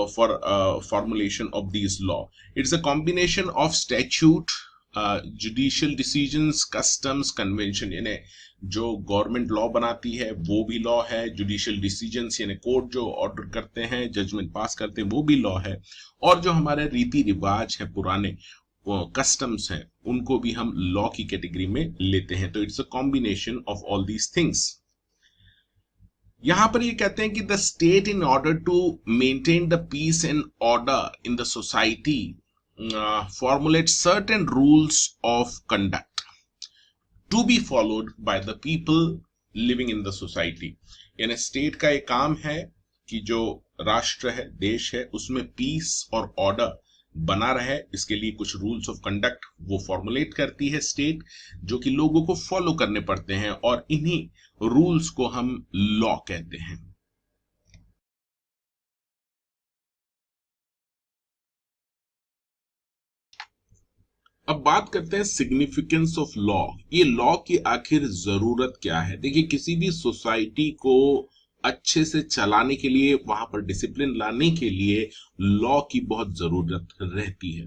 for formulation of this law. It's a combination of statute judicial decisions, customs, convention, यानी जो गवर्नमेंट लॉ बनाती है वो भी लॉ है, जुडिशियल डिसीजंस यानी कोर्ट जो ऑर्डर करते हैं, जजमेंट पास करते हैं, वो भी लॉ है, और जो हमारे रीति रिवाज है पुराने, कस्टम्स हैं, उनको भी हम लॉ की कैटेगरी में लेते हैं। तो it's a combination of all these things. यहां पर ये कहते हैं कि the state in order to maintain the peace and order in the society formulate certain rules of conduct to be followed by the people living in the society। यानी state का एक काम है कि जो राष्ट्र है, देश है, उसमें पीस और ऑर्डर बना रहे, इसके लिए कुछ रूल्स ऑफ कंडक्ट वो फॉर्मुलेट करती है स्टेट, जो कि लोगों को फॉलो करने पड़ते हैं, और इन्हीं रूल्स को हम लॉ कहते हैं। अब बात करते हैं सिग्निफिकेंस ऑफ लॉ। ये लॉ की आखिर जरूरत क्या है? देखिए, किसी भी सोसाइटी को अच्छे से चलाने के लिए, वहां पर डिसिप्लिन लाने के लिए लॉ की बहुत जरूरत रहती है।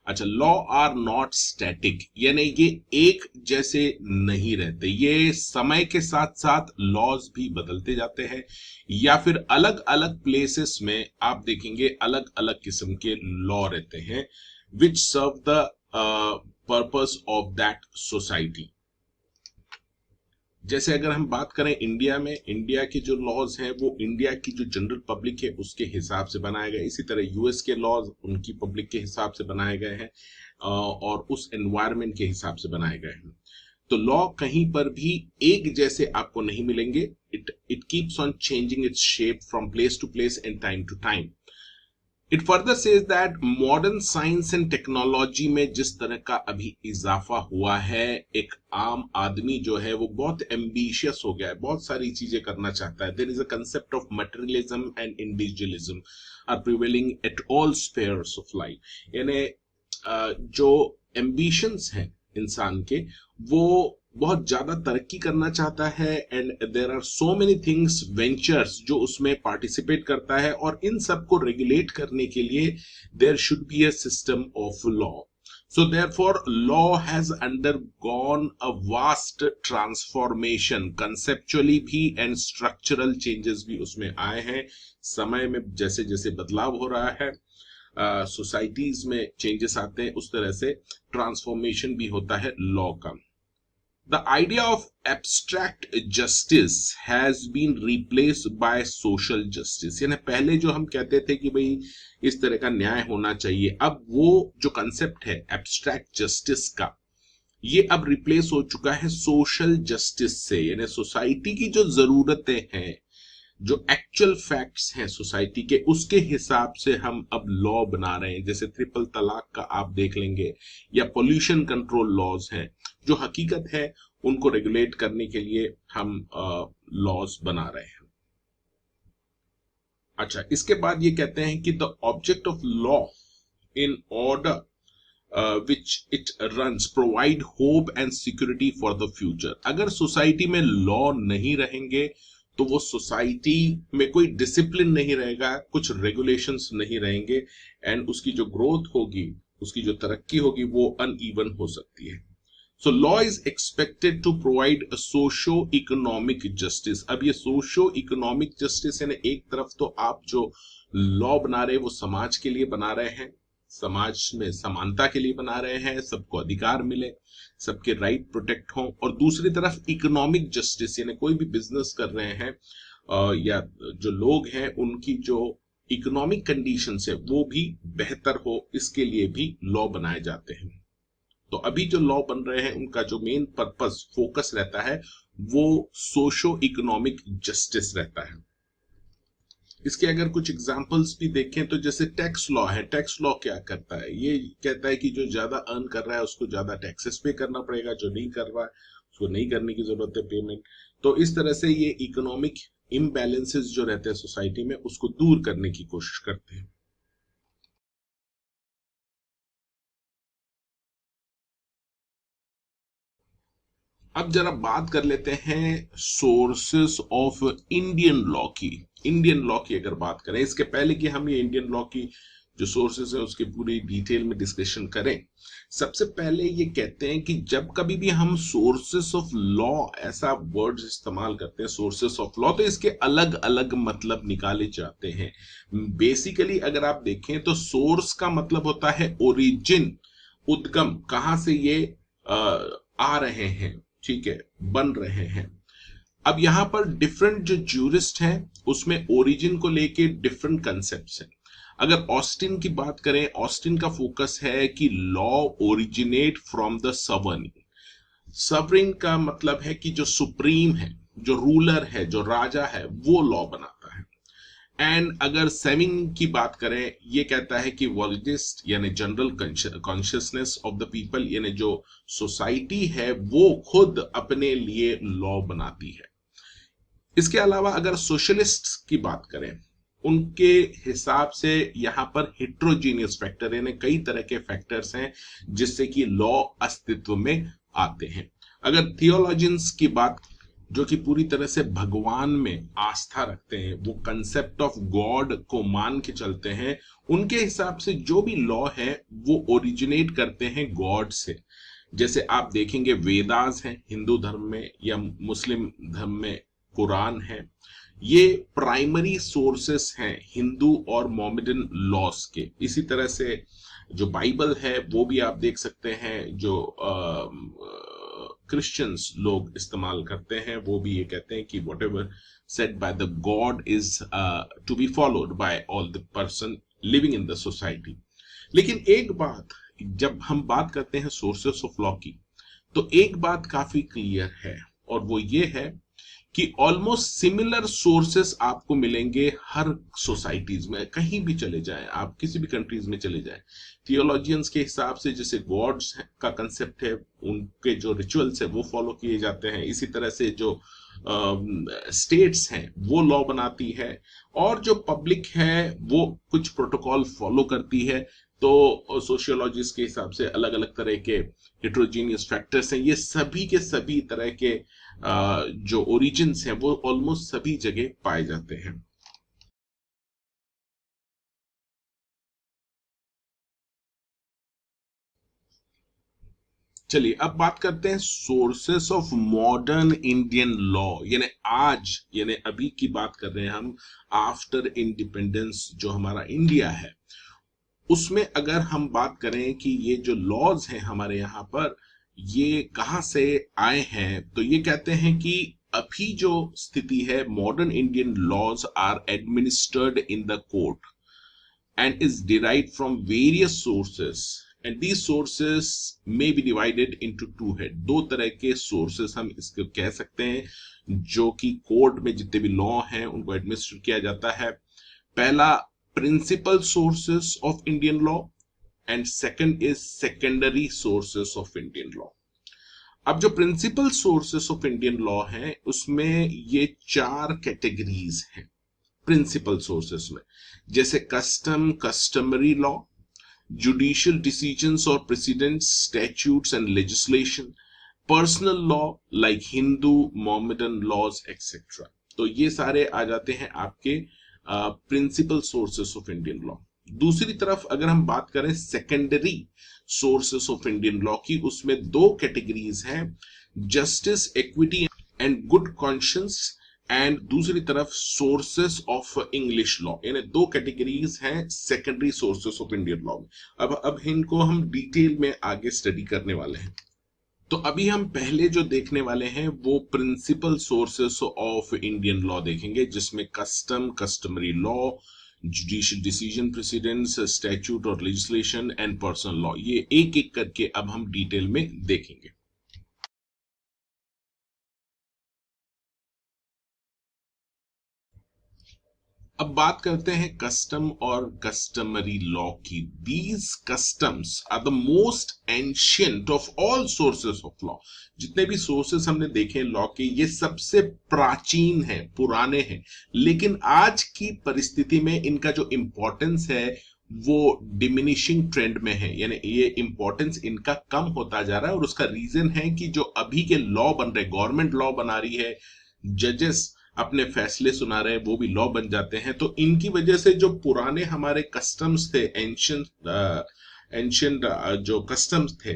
अच्छा, लॉ आर नॉट स्टैटिक, यानी ये एक जैसे नहीं रहते, ये समय के साथ साथ लॉज भी बदलते जाते हैं, या फिर अलग अलग प्लेसेस में आप देखेंगे अलग अलग किस्म के लॉ रहते हैं which serve the purpose of that society. जैसे अगर हम बात करें इंडिया में, इंडिया के जो लॉज हैं वो इंडिया की जो जनरल पब्लिक है उसके हिसाब से बनाए गए। इसी तरह यूएस के लॉज उनकी पब्लिक के हिसाब से बनाए गए हैं और उस एनवायरनमेंट के हिसाब से बनाए गए हैं। तो लॉ कहीं पर भी एक जैसे आपको नहीं मिलेंगे। It keeps on changing its shape from place to place and time to time. It further says that modern science and technology में जिस तरह का अभी इजाफा हुआ है, एक आम आदमी जो है वो बहुत एम्बिशियस हो गया है, बहुत सारी चीजें करना चाहता है। There is a concept of materialism and individualism are prevailing at all spheres of life. यानी जो एम्बिशंस हैं इंसान के, वो बहुत ज्यादा तरक्की करना चाहता है, and there are so many things, ventures जो उसमें पार्टिसिपेट करता है, और इन सब को रेगुलेट करने के लिए there should be a system of law. So therefore law has undergone a vast transformation, conceptually भी एंड स्ट्रक्चरल चेंजेस भी उसमें आए हैं। समय में जैसे जैसे बदलाव हो रहा है, सोसाइटीज में चेंजेस आते हैं, उस तरह से ट्रांसफॉर्मेशन भी होता है लॉ का। The idea of abstract justice has been replaced by social justice। यानी पहले जो हम कहते थे कि भाई इस तरह का न्याय होना चाहिए, अब वो जो कंसेप्ट है abstract justice का, ये अब रिप्लेस हो चुका है सोशल जस्टिस से। यानी सोसाइटी की जो जरूरतें हैं, जो एक्चुअल फैक्ट्स हैं सोसाइटी के, उसके हिसाब से हम अब लॉ बना रहे हैं। जैसे ट्रिपल तलाक का आप देख लेंगे, या पोल्यूशन कंट्रोल लॉज हैं, जो हकीकत है उनको रेगुलेट करने के लिए हम लॉज बना रहे हैं। अच्छा, इसके बाद ये कहते हैं कि the object of law in order which it runs provide hope and security for the future. अगर सोसाइटी में लॉ नहीं रहेंगे तो वो सोसाइटी में कोई डिसिप्लिन नहीं रहेगा, कुछ रेगुलेशंस नहीं रहेंगे, एंड उसकी जो ग्रोथ होगी, उसकी जो तरक्की होगी, वो अनइवन हो सकती है। So law is expected to provide socio economic justice. अब ये सोशो इकोनॉमिक जस्टिस है ना, एक तरफ तो आप जो लॉ बना रहे हैं वो समाज के लिए बना रहे हैं, समाज में समानता के लिए बना रहे हैं, सबको अधिकार मिले, सबके राइट प्रोटेक्ट हों, और दूसरी तरफ इकोनॉमिक जस्टिस, यानी कोई भी बिजनेस कर रहे हैं या जो लोग हैं उनकी जो इकोनॉमिक कंडीशंस है वो भी बेहतर हो, इसके लिए भी लॉ बनाए जाते हैं। तो अभी जो लॉ बन रहे हैं उनका जो मेन पर्पस, फोकस रहता है, वो सोशो इकोनॉमिक जस्टिस रहता है। इसके अगर कुछ एग्जांपल्स भी देखें तो जैसे टैक्स लॉ है। टैक्स लॉ क्या करता है? ये कहता है कि जो ज्यादा अर्न कर रहा है उसको ज्यादा टैक्सेस पे करना पड़ेगा, जो नहीं कर रहा है उसको नहीं करने की जरूरत है पेमेंट। तो इस तरह से ये इकोनॉमिक इम्बैलेंसेस जो रहते हैं सोसाइटी में, उसको दूर करने की कोशिश करते हैं। अब जरा बात कर लेते हैं सोर्सेस ऑफ इंडियन लॉ की। इंडियन लॉ की अगर बात करें, इसके पहले कि हम ये इंडियन लॉ की जो सोर्सेस है उसके पूरी डिटेल में डिस्कशन करें, सबसे पहले ये कहते हैं कि जब कभी भी हम सोर्सेस ऑफ लॉ ऐसा वर्ड इस्तेमाल करते हैं, सोर्सेस ऑफ लॉ, तो इसके अलग अलग मतलब निकाले जाते हैं। बेसिकली अगर आप देखें तो सोर्स का मतलब होता है ओरिजिन, उद्गम, कहां से ये आ रहे हैं, ठीक है, बन रहे हैं। अब यहां पर डिफरेंट जो ज्यूरिस्ट हैं उसमें ओरिजिन को लेके डिफरेंट कंसेप्ट्स हैं। अगर ऑस्टिन की बात करें, ऑस्टिन का फोकस है कि लॉ ओरिजिनेट फ्रॉम द सवर्न। सवरिन का मतलब है कि जो सुप्रीम है, जो रूलर है, जो राजा है, वो लॉ बनाता है। एंड अगर सेविंग की बात करें, ये कहता है कि वॉलिडिस्ट यानी general consciousness of the people, यानी जो सोसाइटी है वो खुद अपने लिए लॉ बनाती है। इसके अलावा अगर सोशलिस्ट की बात करें, उनके हिसाब से यहां पर हेट्रोजीनियस फैक्टर यानी कई तरह के फैक्टर्स हैं जिससे कि लॉ अस्तित्व में आते हैं। अगर थियोलॉजियंस की बात, जो कि पूरी तरह से भगवान में आस्था रखते हैं, वो कंसेप्ट ऑफ गॉड को मान के चलते हैं, उनके हिसाब से जो भी लॉ है वो ओरिजिनेट करते हैं गॉड से। जैसे आप देखेंगे वेदास हैं हिंदू धर्म में या मुस्लिम धर्म में कुरान है, ये प्राइमरी सोर्सेस हैं हिंदू और मोहम्मदन लॉस के। इसी तरह से जो बाइबल है वो भी आप देख सकते हैं, जो क्रिश्चियंस लोग इस्तेमाल करते हैं, वो भी ये कहते हैं कि whatever said by the god is to be followed by all the person living in the society. लेकिन एक बात, जब हम बात करते हैं सोर्सेस ऑफ लॉ की, तो एक बात काफी क्लियर है, और वो ये है कि ऑलमोस्ट सिमिलर सोर्सेस आपको मिलेंगे हर सोसाइटीज में। कहीं भी चले जाएं आप, किसी भी कंट्रीज में चले जाएं, थियोलॉजियंस के हिसाब से जैसे गॉड्स का कंसेप्ट है, उनके जो रिचुअल्स है वो फॉलो किए जाते हैं। इसी तरह से जो स्टेट्स हैं वो लॉ बनाती है, और जो पब्लिक है वो कुछ प्रोटोकॉल फॉलो करती है। तो सोशियोलॉजिस्ट के हिसाब से अलग अलग तरह के हेट्रोजीनियस फैक्टर्स हैं, ये सभी के सभी तरह के जो ओरिजिन्स हैं वो ऑलमोस्ट सभी जगह पाए जाते हैं। चलिए अब बात करते हैं sources of modern Indian law, यानी आज, यानी अभी की बात कर रहे हैं हम, आफ्टर इंडिपेंडेंस जो हमारा इंडिया है, उसमें अगर हम बात करें कि ये जो लॉज हैं हमारे यहाँ पर, ये कहाँ से आए हैं, तो ये कहते हैं कि अभी जो स्थिति है, modern Indian laws are administered in the court and is derived from various sources, and these sources may be divided into two head। दो तरह के sources हम इसको कह सकते हैं जो कि कोर्ट में जितने भी लॉ हैं उनको एडमिनिस्टर किया जाता है। पहला principle sources of Indian law, and second is secondary sources of Indian law. अब जो principle sources of Indian law है उसमें ये चार कैटेगरीज हैं प्रिंसिपल सोर्सेस में, जैसे custom, customary law, judicial decisions और precedents, statutes and legislation, personal law like Hindu, Mohammedan laws etcetera. तो ये सारे आ जाते हैं आपके principal sources of Indian law. दूसरी तरफ अगर हम बात करें secondary sources of Indian law की, उसमें दो कैटेगरीज हैं, justice, equity and good conscience, and दूसरी तरफ सोर्सेस ऑफ इंग्लिश लॉ, यानी दो कैटेगरीज हैं secondary sources of Indian law में। अब इनको हम डिटेल में आगे स्टडी करने वाले हैं। तो अभी हम पहले जो देखने वाले हैं वो principle sources of Indian law देखेंगे, जिसमें custom, customary law, judicial decision, precedents, statute और लेजिस्लेशन एंड पर्सनल लॉ, ये एक एक करके अब हम डिटेल में देखेंगे। अब बात करते हैं कस्टम और कस्टमरी लॉ की। These customs are the most ancient of all sources of law. जितने भी सोर्सेस हमने देखे लॉ के, ये सबसे प्राचीन है, पुराने हैं, लेकिन आज की परिस्थिति में इनका जो इंपॉर्टेंस है वो डिमिनिशिंग ट्रेंड में है, यानी ये इंपॉर्टेंस इनका कम होता जा रहा है। और उसका रीजन है कि जो अभी के लॉ बन रहे, गवर्नमेंट लॉ बना रही है, जजेस अपने फैसले सुना रहे हैं, वो भी लॉ बन जाते हैं। तो इनकी वजह से जो पुराने हमारे कस्टम्स थे, एंशियंट जो कस्टम्स थे,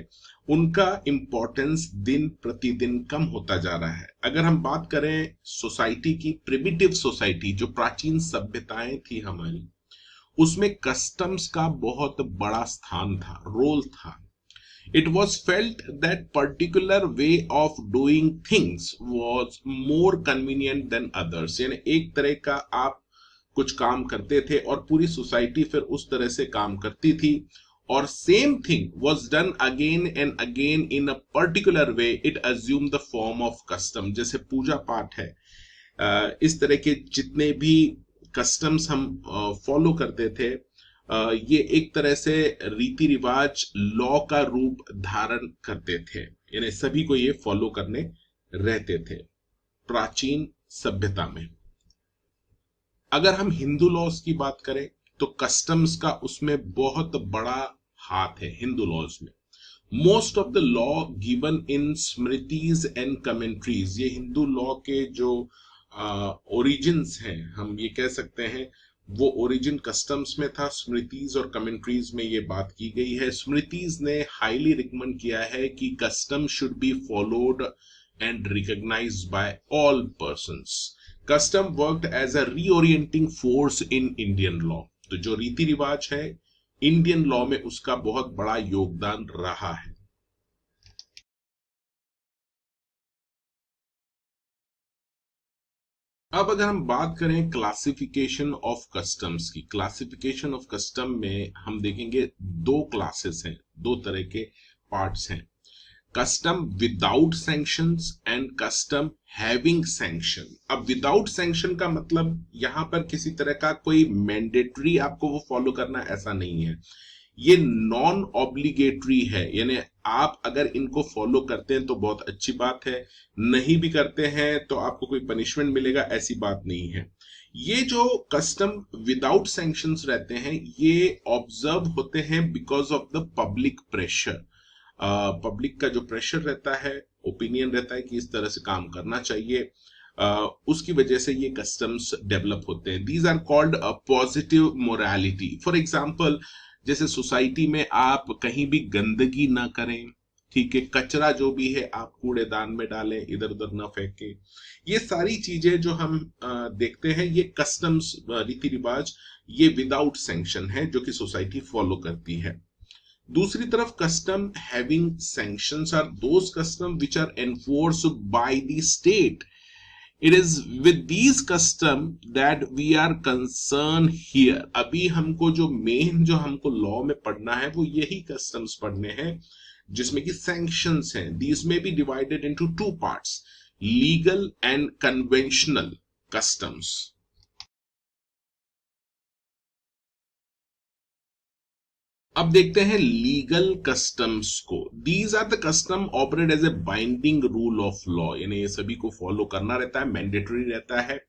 उनका इम्पोर्टेंस दिन प्रतिदिन कम होता जा रहा है। अगर हम बात करें सोसाइटी की, प्रिमिटिव सोसाइटी, जो प्राचीन सभ्यताएं थी हमारी, उसमें कस्टम्स का बहुत बड़ा स्थान था, रोल था। It was felt that particular way of doing things was more convenient than others. यानी एक तरह का आप कुछ काम करते थे और पूरी सोसाइटी फिर उस तरह से काम करती थी, और same thing was done again and again in a particular way. It assumed the form of custom. जैसे पूजा पाठ है, इस तरह के जितने भी कस्टम्स हम फॉलो करते थे, ये एक तरह से रीति रिवाज लॉ का रूप धारण करते थे, यानी सभी को ये फॉलो करने रहते थे प्राचीन सभ्यता में। अगर हम हिंदू लॉज की बात करें तो कस्टम्स का उसमें बहुत बड़ा हाथ है हिंदू लॉज में। Most of the law given in smritis and commentaries, ये हिंदू लॉ के जो ओरिजिन्स हैं, हम ये कह सकते हैं, वो ओरिजिन कस्टम्स में था। स्मृतिज और कमेंट्रीज में ये बात की गई है। स्मृतिज ने हाईली रिकमेंड किया है कि custom should be followed and recognised by all persons. Custom worked as a reorienting force in Indian law. तो जो रीति रिवाज है इंडियन लॉ में, उसका बहुत बड़ा योगदान रहा है। अब अगर हम बात करें क्लासिफिकेशन ऑफ कस्टम्स की, क्लासिफिकेशन ऑफ कस्टम में हम देखेंगे दो क्लासेस हैं, दो तरह के पार्ट्स हैं, custom without sanctions and custom having sanction. अब विदाउट सैंक्शन का मतलब यहां पर किसी तरह का कोई मैंडेटरी आपको वो फॉलो करना ऐसा नहीं है, ये नॉन ऑब्लिगेटरी है, यानी आप अगर इनको फॉलो करते हैं तो बहुत अच्छी बात है, नहीं भी करते हैं तो आपको कोई पनिशमेंट मिलेगा, ऐसी बात नहीं है। ये जो कस्टम विदाउट सैंक्शंस रहते हैं, ये ऑब्जर्व होते हैं because of the public pressure. Public का जो प्रेशर रहता है, ओपिनियन रहता है कि इस तरह से काम करना चाहिए, उसकी वजह से ये कस्टम्स डेवलप होते हैं। These are called positive morality. For example, जैसे सोसाइटी में आप कहीं भी गंदगी ना करें, ठीक है, कचरा जो भी है आप कूड़ेदान में डालें, इधर उधर ना फेंकें, ये सारी चीजें जो हम देखते हैं, ये कस्टम्स, रीति रिवाज, ये विदाउट सैंक्शन है जो कि सोसाइटी फॉलो करती है। दूसरी तरफ custom having sanctions are those custom which are enforced by the state. It is with these custom that we are concerned here. अभी हमको जो मेन जो हमको लॉ में पढ़ना है वो यही कस्टम्स पढ़ने हैं जिसमें कि सैंक्शंस हैं। These may be divided into two parts, legal and conventional customs. अब देखते हैं लीगल कस्टम्स को। These are the custom operate as a binding rule of law, यानी ये सभी को फॉलो करना रहता है, मैंडेटरी रहता है।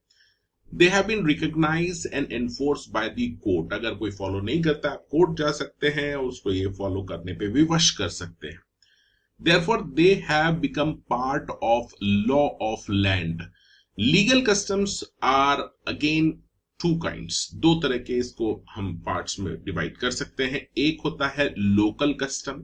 They have been recognised and enforced by the court. अगर कोई फॉलो नहीं करता, आप कोर्ट जा सकते हैं और उसको ये फॉलो करने पे विवश कर सकते हैं। Therefore they have become part of law of land. Legal customs are again two kinds, दो तरह के इसको हम पार्ट्स में डिवाइड कर सकते हैं। एक होता है लोकल कस्टम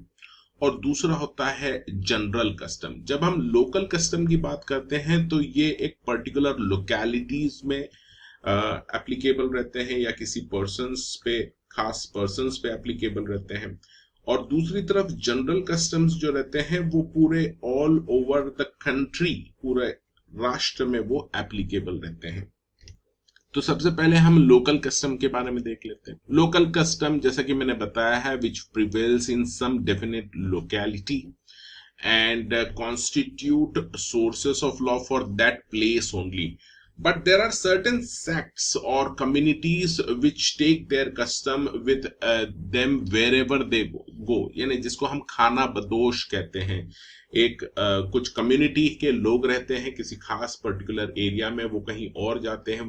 और दूसरा होता है जनरल कस्टम। जब हम लोकल कस्टम की बात करते हैं तो ये एक पर्टिकुलर लोकेलिटीज में एप्लीकेबल रहते हैं या किसी पर्सन्स पे, खास पर्सन्स पे एप्लीकेबल रहते हैं। और दूसरी तरफ जनरल कस्टम्स जो रहते हैं वो पूरे ऑल ओवर द कंट्री, पूरे राष्ट्र में वो एप्लीकेबल रहते हैं। तो सबसे पहले हम लोकल कस्टम के बारे में देख लेते हैं। लोकल कस्टम, जैसा कि मैंने बताया है, which prevails in some definite locality and constitute sources of law for that place only, but there are certain sects और communities which take their custom with them wherever they go, यानी जिसको हम खाना बदोश कहते हैं। एक कुछ कम्युनिटी के लोग रहते हैं किसी खास पर्टिकुलर एरिया में, वो कहीं और जाते हैं,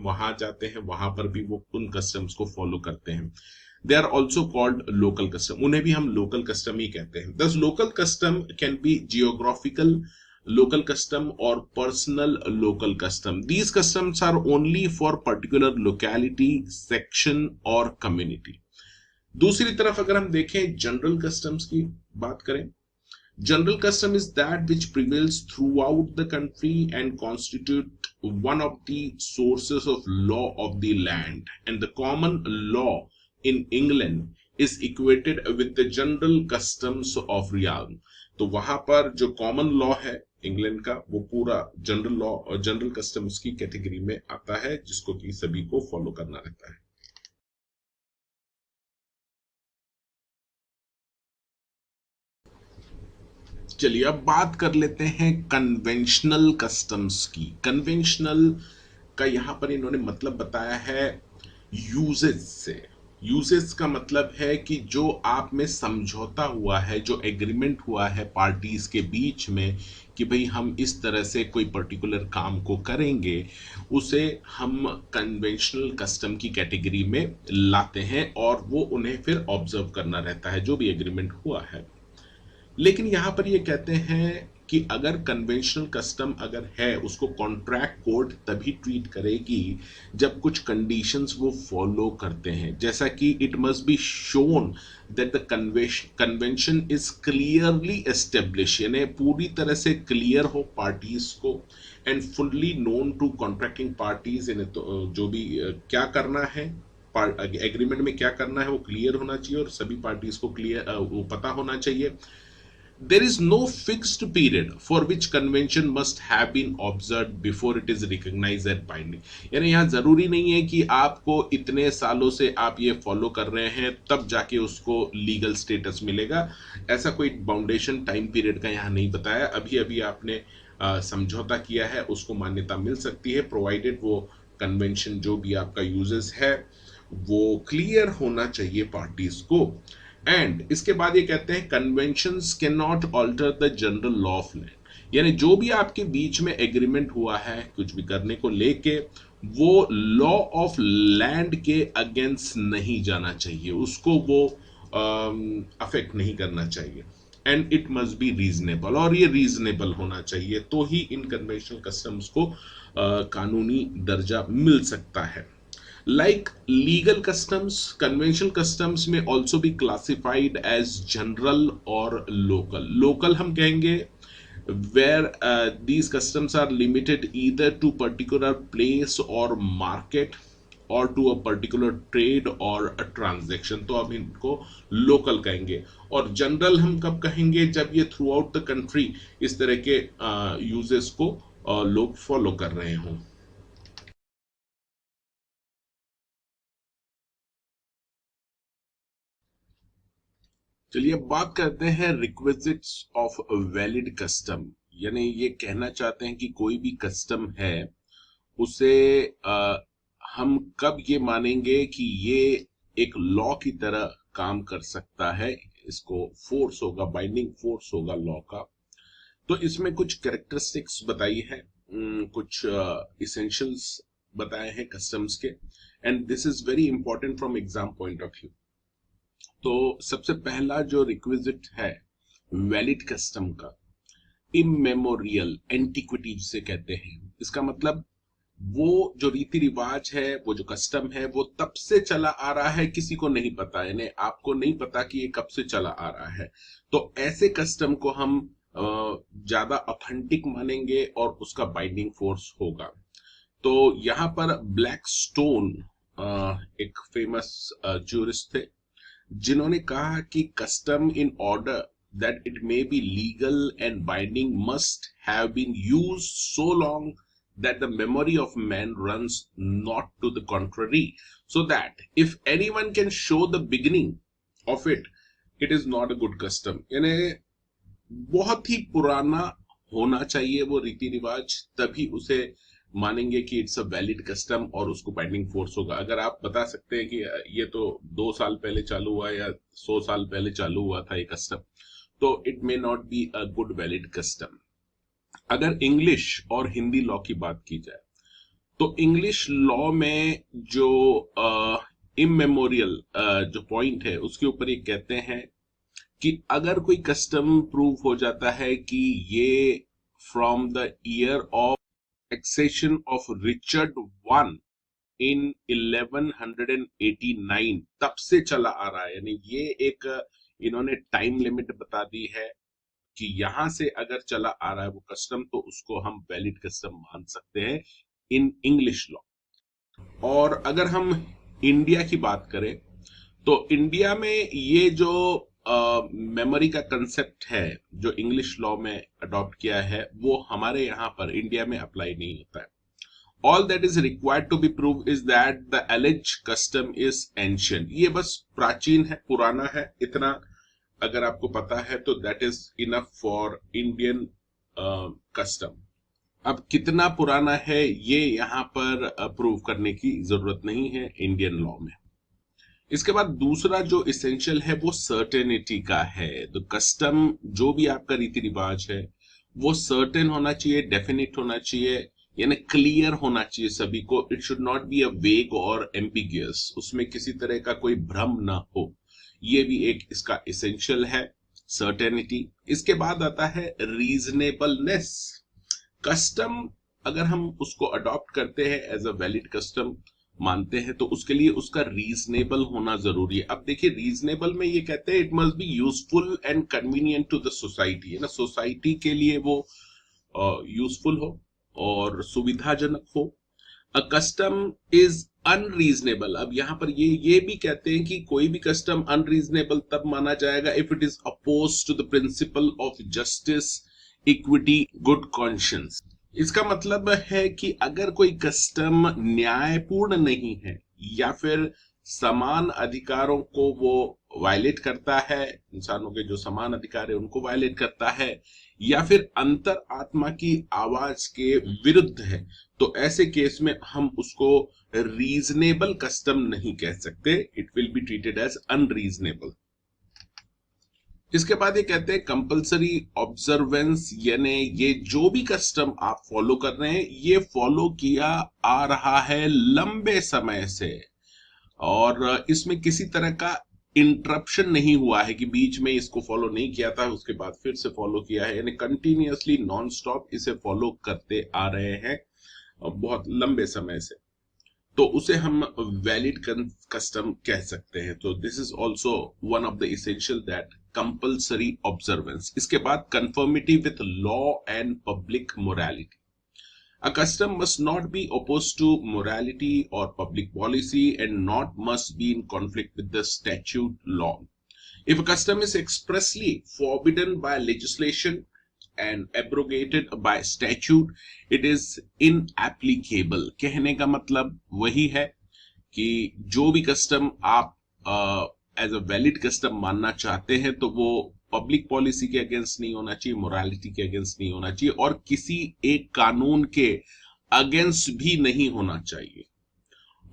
वहां पर भी वो उन कस्टम्स को फॉलो करते हैं। They are also called local custom, उन्हें भी हम लोकल कस्टम ही कहते हैं। This local custom can be geographical local custom or personal local custom. These customs are only for particular locality, section or community. दूसरी तरफ अगर हम देखें जनरल कस्टम्स की बात करें, general custom is that which prevails throughout the country and constitute one of the sources of law of the land, and the common law in England is equated with the general customs of realm. तो वहां पर जो common law है England का वो पूरा general law और general customs की कैटेगरी में आता है, जिसको कि सभी को फॉलो करना रहता है। चलिए अब बात कर लेते हैं कन्वेंशनल कस्टम्स की। कन्वेंशनल का यहां पर इन्होंने मतलब बताया है यूजेज से। यूजेज का मतलब है कि जो आप में समझौता हुआ है, जो एग्रीमेंट हुआ है पार्टीज के बीच में कि भाई हम इस तरह से कोई पर्टिकुलर काम को करेंगे, उसे हम कन्वेंशनल कस्टम की कैटेगरी में लाते हैं और वो उन्हें फिर ऑब्जर्व करना रहता है जो भी एग्रीमेंट हुआ है। लेकिन यहां पर ये कहते हैं कि अगर कन्वेंशनल कस्टम अगर है, उसको कॉन्ट्रैक्ट कोर्ट तभी ट्रीट करेगी जब कुछ कंडीशंस वो फॉलो करते हैं, जैसा कि it must be shown that the convention is clearly establish, यानी पूरी तरह से क्लियर हो पार्टीज को, and fully known to contracting parties, यानी तो जो भी क्या करना है एग्रीमेंट में क्या करना है वो क्लियर होना चाहिए और सभी पार्टीज को क्लियर वो पता होना चाहिए। There is no fixed period for which convention must have been observed before it is recognized as binding. यानी यहाँ जरूरी नहीं है कि आपको इतने सालों से आप ये फॉलो कर रहे हैं तब जाके उसको लीगल स्टेटस मिलेगा, ऐसा कोई बाउंडेशन टाइम पीरियड का यहाँ नहीं बताया। अभी अभी आपने समझौता किया है उसको मान्यता मिल सकती है, प्रोवाइडेड वो कन्वेंशन जो भी आपका यूजेस है वो क्लियर होना चाहिए पार्टीज को। एंड इसके बाद ये कहते हैं conventions can not alter the general law of land, यानी जो भी आपके बीच में एग्रीमेंट हुआ है कुछ भी करने को लेके वो लॉ ऑफ लैंड के अगेंस्ट नहीं जाना चाहिए, उसको वो अफेक्ट नहीं करना चाहिए। And it must be reasonable, और ये रीजनेबल होना चाहिए, तो ही इन कन्वेंशनल कस्टम्स को कानूनी दर्जा मिल सकता है। Like legal customs, conventional customs may also be classified as general or local. Local हम कहेंगे where these customs are limited either to particular place or market or to a particular trade or a transaction, तो अब इनको local कहेंगे। और general हम कब कहेंगे, जब ये throughout the country इस तरह के uses को लोग follow कर रहे हों। चलिए अब बात करते हैं रिक्विजिट्स ऑफ वैलिड कस्टम, यानी ये कहना चाहते हैं कि कोई भी कस्टम है उसे हम कब ये मानेंगे कि ये एक लॉ की तरह काम कर सकता है, इसको फोर्स होगा, बाइंडिंग फोर्स होगा लॉ का। तो इसमें कुछ कैरेक्टरिस्टिक्स बताई है, कुछ इसेंशियल्स बताए हैं कस्टम्स के, and this is very important from exam point of view. तो सबसे पहला जो रिक्विजिट है वैलिड कस्टम का, इमेमोरियल एंटिक्विटी जिसे कहते हैं, इसका मतलब वो जो रीति रिवाज है, वो जो कस्टम है वो तब से चला आ रहा है, किसी को नहीं पता, यानी आपको नहीं पता कि ये कब से चला आ रहा है। तो ऐसे कस्टम को हम ज्यादा ऑथेंटिक मानेंगे और उसका बाइंडिंग फोर्स होगा। तो यहाँ पर ब्लैक स्टोन एक फेमस ज्यूरिस्ट थे जिन्होंने कहा कि custom in order that it may be legal and binding must have been used so long that the memory of man runs not to the contrary, so that if anyone can show the beginning of it, it is not a good custom. यानी बहुत ही पुराना होना चाहिए वो रीति रिवाज, तभी उसे मानेंगे कि इट्स अ वैलिड कस्टम और उसको बाइंडिंग फोर्स होगा। अगर आप बता सकते हैं कि ये तो 2 साल पहले चालू हुआ या 100 साल पहले चालू हुआ था ये कस्टम, तो it may not be a good valid custom. अगर इंग्लिश और हिंदी लॉ की बात की जाए तो इंग्लिश लॉ में जो इमेमोरियल जो पॉइंट है उसके ऊपर ये कहते हैं कि अगर कोई कस्टम प्रूव हो जाता है कि ये from the year of accession of Richard I in 1189 तब से चला आ रहा है। यानी ये एक इन्होंने टाइम लिमिट बता दी है कि यहां से अगर चला आ रहा है वो कस्टम, तो उसको हम वैलिड कस्टम मान सकते हैं इन इंग्लिश लॉ। और अगर हम इंडिया की बात करें तो इंडिया में ये जो मेमोरी का कंसेप्ट है जो इंग्लिश लॉ में अडॉप्ट किया है वो हमारे यहाँ पर इंडिया में अप्लाई नहीं होता है। All that is required to be proved is that the alleged custom is ancient. ये बस प्राचीन है, पुराना है, इतना अगर आपको पता है तो that is enough for Indian custom. अब कितना पुराना है ये यहाँ पर प्रूव करने की जरूरत नहीं है इंडियन लॉ में। इसके बाद दूसरा जो इसेंशियल है वो सर्टेनिटी का है। तो कस्टम जो भी आपका रीति रिवाज है वो सर्टेन होना चाहिए, डेफिनेट होना चाहिए, यानी क्लियर होना चाहिए सभी को। It should not be a वेग और एम्बिगियस, उसमें किसी तरह का कोई भ्रम ना हो। ये भी एक इसका इसेंशियल है, सर्टेनिटी। इसके बाद आता है रीजनेबलनेस। कस्टम अगर हम उसको अडॉप्ट करते हैं एज अ वैलिड कस्टम मानते हैं तो उसके लिए उसका रीजनेबल होना जरूरी है। अब देखिए रीजनेबल में ये कहते हैं it must be useful and convenient to the society, है ना, सोसाइटी के लिए वो यूजफुल हो और सुविधाजनक हो। A custom is unreasonable. अब यहाँ पर ये भी कहते हैं कि कोई भी कस्टम अनरीजनेबल तब माना जाएगा if it is oppose to the principle of justice, equity, good conscience. इसका मतलब है कि अगर कोई कस्टम न्यायपूर्ण नहीं है या फिर समान अधिकारों को वो वायलेट करता है, इंसानों के जो समान अधिकार है उनको वायलेट करता है, या फिर अंतर आत्मा की आवाज के विरुद्ध है, तो ऐसे केस में हम उसको रीजनेबल कस्टम नहीं कह सकते। It will be treated as unreasonable. इसके बाद ये कहते हैं कंपलसरी ऑब्जर्वेंस, यानी ये जो भी कस्टम आप फॉलो कर रहे हैं ये फॉलो किया आ रहा है लंबे समय से और इसमें किसी तरह का इंटरप्शन नहीं हुआ है कि बीच में इसको फॉलो नहीं किया था उसके बाद फिर से फॉलो किया है, यानी कंटिन्यूअसली नॉन स्टॉप इसे फॉलो करते आ रहे हैं बहुत लंबे समय से, तो उसे हम वैलिड कस्टम कह सकते हैं। तो this is also one of the essential that compulsory observance. इसके बाद conformity with law and public morality. A custom must not be opposed to morality or public policy and not must be in conflict with the statute law. If a custom is expressly forbidden by legislation and abrogated by statute, it is inapplicable. कहने का मतलब वही है कि जो भी custom आप as a valid custom मानना चाहते हैं तो वो पब्लिक पॉलिसी के अगेंस्ट नहीं होना चाहिए, मोरालिटी के अगेंस्ट नहीं होना चाहिए और किसी एक कानून के अगेंस्ट भी नहीं होना चाहिए।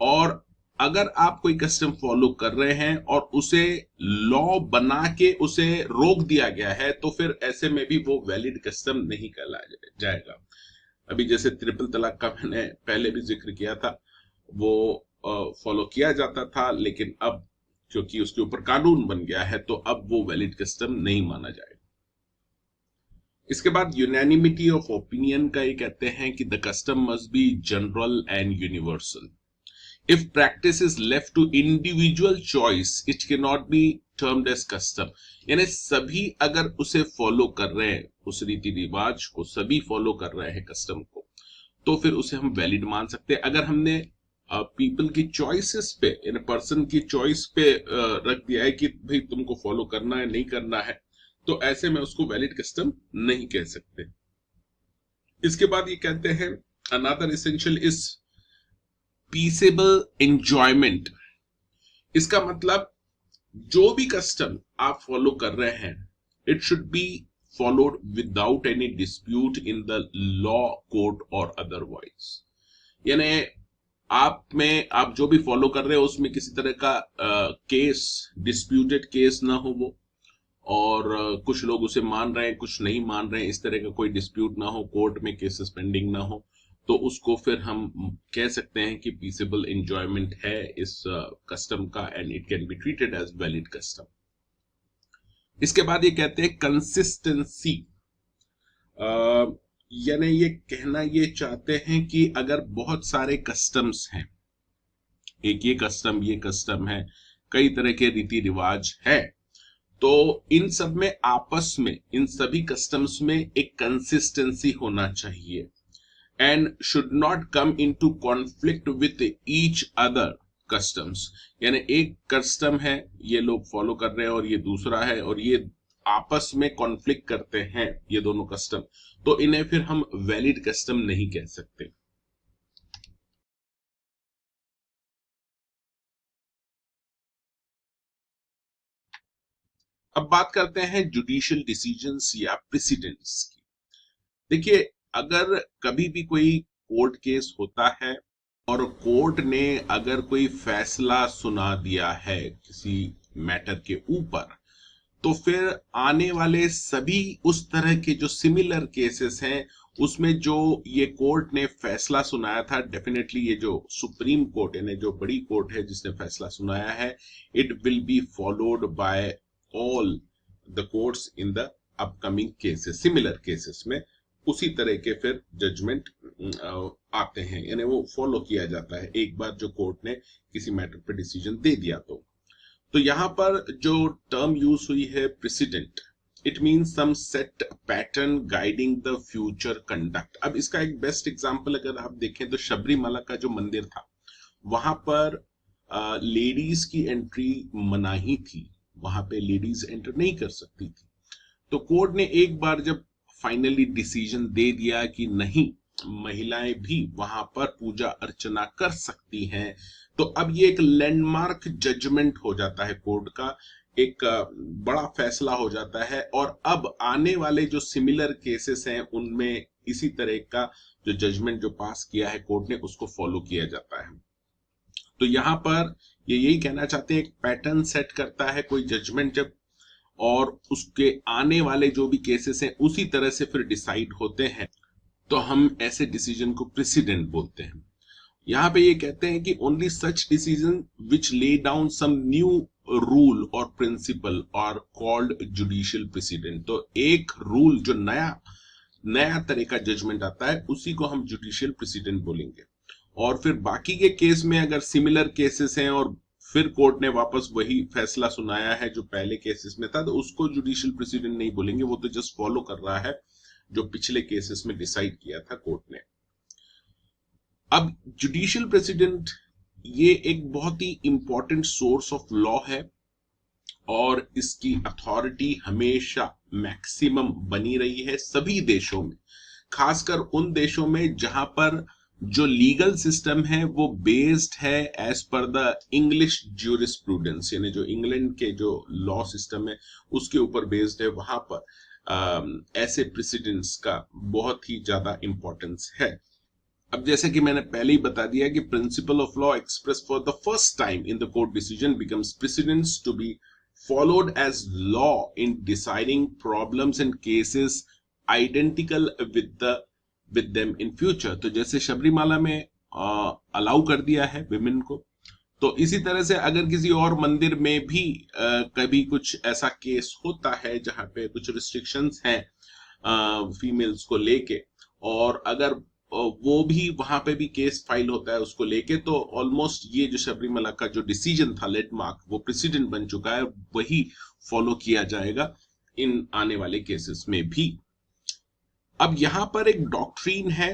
और अगर आप कोई कस्टम फॉलो कर रहे हैं और उसे लॉ बना के उसे रोक दिया गया है तो फिर ऐसे में भी वो वैलिड कस्टम नहीं कहलाया जाएगा। अभी जैसे ट्रिपल तलाक का मैंने पहले भी जिक्र किया था, वो फॉलो किया जाता था, लेकिन अब क्योंकि उसके ऊपर कानून बन गया है तो अब वो वैलिड कस्टम नहीं माना जाएगा। इसके बाद यूनानिमिटी ऑफ ओपिनियन का ये कहते हैं कि the custom must be general and universal. If practice is left to individual choice it can not be termed as custom. यानी सभी अगर उसे फॉलो कर रहे हैं, उस रीति रिवाज को सभी फॉलो कर रहे हैं कस्टम को, तो फिर उसे हम वैलिड मान सकते हैं। अगर हमने पीपल की चॉइसेस पे, यानी पर्सन की चॉइस पे रख दिया है कि भाई तुमको फॉलो करना है नहीं करना है, तो ऐसे में उसको वैलिड कस्टम नहीं कह सकते। इसके बाद ये कहते हैं अनदर एसेंशियल इज पीसेबल एंजॉयमेंट। इसका मतलब जो भी कस्टम आप फॉलो कर रहे हैं it should be followed without any dispute in the law, court और अदरवाइज। यानी आप जो भी फॉलो कर रहे हो उसमें किसी तरह का केस, डिस्प्यूटेड केस ना हो वो, और कुछ लोग उसे मान रहे हैं कुछ नहीं मान रहे हैं, इस तरह का कोई डिस्प्यूट ना हो, कोर्ट में केसेस पेंडिंग ना हो, तो उसको फिर हम कह सकते हैं कि पीसेबल एंजॉयमेंट है इस कस्टम का and it can be treated as valid custom. इसके बाद ये कहते हैं कंसिस्टेंसी। यानी ये कहना ये चाहते हैं कि अगर बहुत सारे कस्टम्स हैं, एक ये कस्टम है, कई तरह के रीति रिवाज है, तो इन सब में आपस में, इन सभी कस्टम्स में एक कंसिस्टेंसी होना चाहिए and should not come into conflict with each other customs. यानी एक कस्टम है, ये लोग फॉलो कर रहे हैं, और ये दूसरा है, और ये आपस में कॉन्फ्लिक्ट करते हैं ये दोनों कस्टम, तो इन्हें फिर हम वैलिड कस्टम नहीं कह सकते। अब बात करते हैं जुडिशियल डिसीजंस या प्रेसिडेंट्स की। देखिए, अगर कभी भी कोई कोर्ट केस होता है और कोर्ट ने अगर कोई फैसला सुना दिया है किसी मैटर के ऊपर, तो फिर आने वाले सभी उस तरह के जो सिमिलर केसेस हैं, उसमें जो ये कोर्ट ने फैसला सुनाया था, डेफिनेटली ये जो सुप्रीम कोर्ट यानी जो बड़ी कोर्ट है जिसने फैसला सुनाया है, it will B followed by all the courts in the upcoming cases, similar cases में उसी तरह के फिर जजमेंट आते हैं, यानी वो फॉलो किया जाता है एक बार जो कोर्ट ने किसी मैटर पे डिसीजन दे दिया। तो यहां पर जो टर्म यूज हुई है precedent, it means some set pattern guiding the future conduct. अब इसका एक बेस्ट एग्जांपल अगर आप देखें तो शबरीमला का जो मंदिर था, वहां पर लेडीज की एंट्री मनाही थी, वहां पे लेडीज एंटर नहीं कर सकती थी। तो कोर्ट ने एक बार जब फाइनली डिसीजन दे दिया कि नहीं, महिलाएं भी वहां पर पूजा अर्चना कर सकती हैं, तो अब ये एक लैंडमार्क जजमेंट हो जाता है कोर्ट का, एक बड़ा फैसला हो जाता है, और अब आने वाले जो सिमिलर केसेस हैं उनमें इसी तरह का जो जजमेंट जो पास किया है कोर्ट ने, उसको फॉलो किया जाता है। तो यहां पर ये यही कहना चाहते हैं, एक पैटर्न सेट करता है कोई जजमेंट जब, और उसके आने वाले जो भी केसेस हैं उसी तरह से फिर डिसाइड होते हैं, तो हम ऐसे डिसीजन को प्रेसिडेंट बोलते हैं। यहाँ पे ये कहते हैं कि only such decision which lay down some new rule और principle are called judicial precedent. तो एक रूल जो नया नया तरह का जजमेंट आता है उसी को हम जुडिशियल प्रेसिडेंट बोलेंगे। और फिर बाकी के केस में अगर सिमिलर केसेस हैं और फिर कोर्ट ने वापस वही फैसला सुनाया है जो पहले केसेस में था, तो उसको जुडिशियल प्रेसिडेंट नहीं बोलेंगे, वो तो जस्ट फॉलो कर रहा है जो पिछले केसेस में डिसाइड किया था कोर्ट ने। अब जुडिशियल प्रेसिडेंट ये एक बहुत ही इंपॉर्टेंट सोर्स ऑफ लॉ है, और इसकी अथॉरिटी हमेशा मैक्सिमम बनी रही है सभी देशों में, खासकर उन देशों में जहां पर जो लीगल सिस्टम है वो बेस्ड है एज पर द इंग्लिश ज्यूरिस्प्रूडेंस, यानी जो इंग्लैंड के जो लॉ सिस्टम है उसके ऊपर बेस्ड है, वहां पर ऐसे प्रेसिडेंट्स का बहुत ही ज्यादा इंपॉर्टेंस है। अब जैसे कि मैंने पहले ही बता दिया कि principle of law express for the first time in the court decision becomes precedents to be followed as law in deciding problems and cases identical with them in future। तो जैसे शबरीमाला में अलाउ कर दिया है विमेन को, तो इसी तरह से अगर किसी और मंदिर में भी कभी कुछ ऐसा केस होता है जहां पे कुछ रिस्ट्रिक्शंस हैं फीमेल्स को लेके, और अगर वो भी वहां पे भी केस फाइल होता है उसको लेके, तो ऑलमोस्ट ये जो शबरीमला का जो डिसीजन था लैंडमार्क, वो प्रेसिडेंट बन चुका है, वही फॉलो किया जाएगा इन आने वाले केसेस में भी। अब यहां पर एक डॉक्ट्रीन है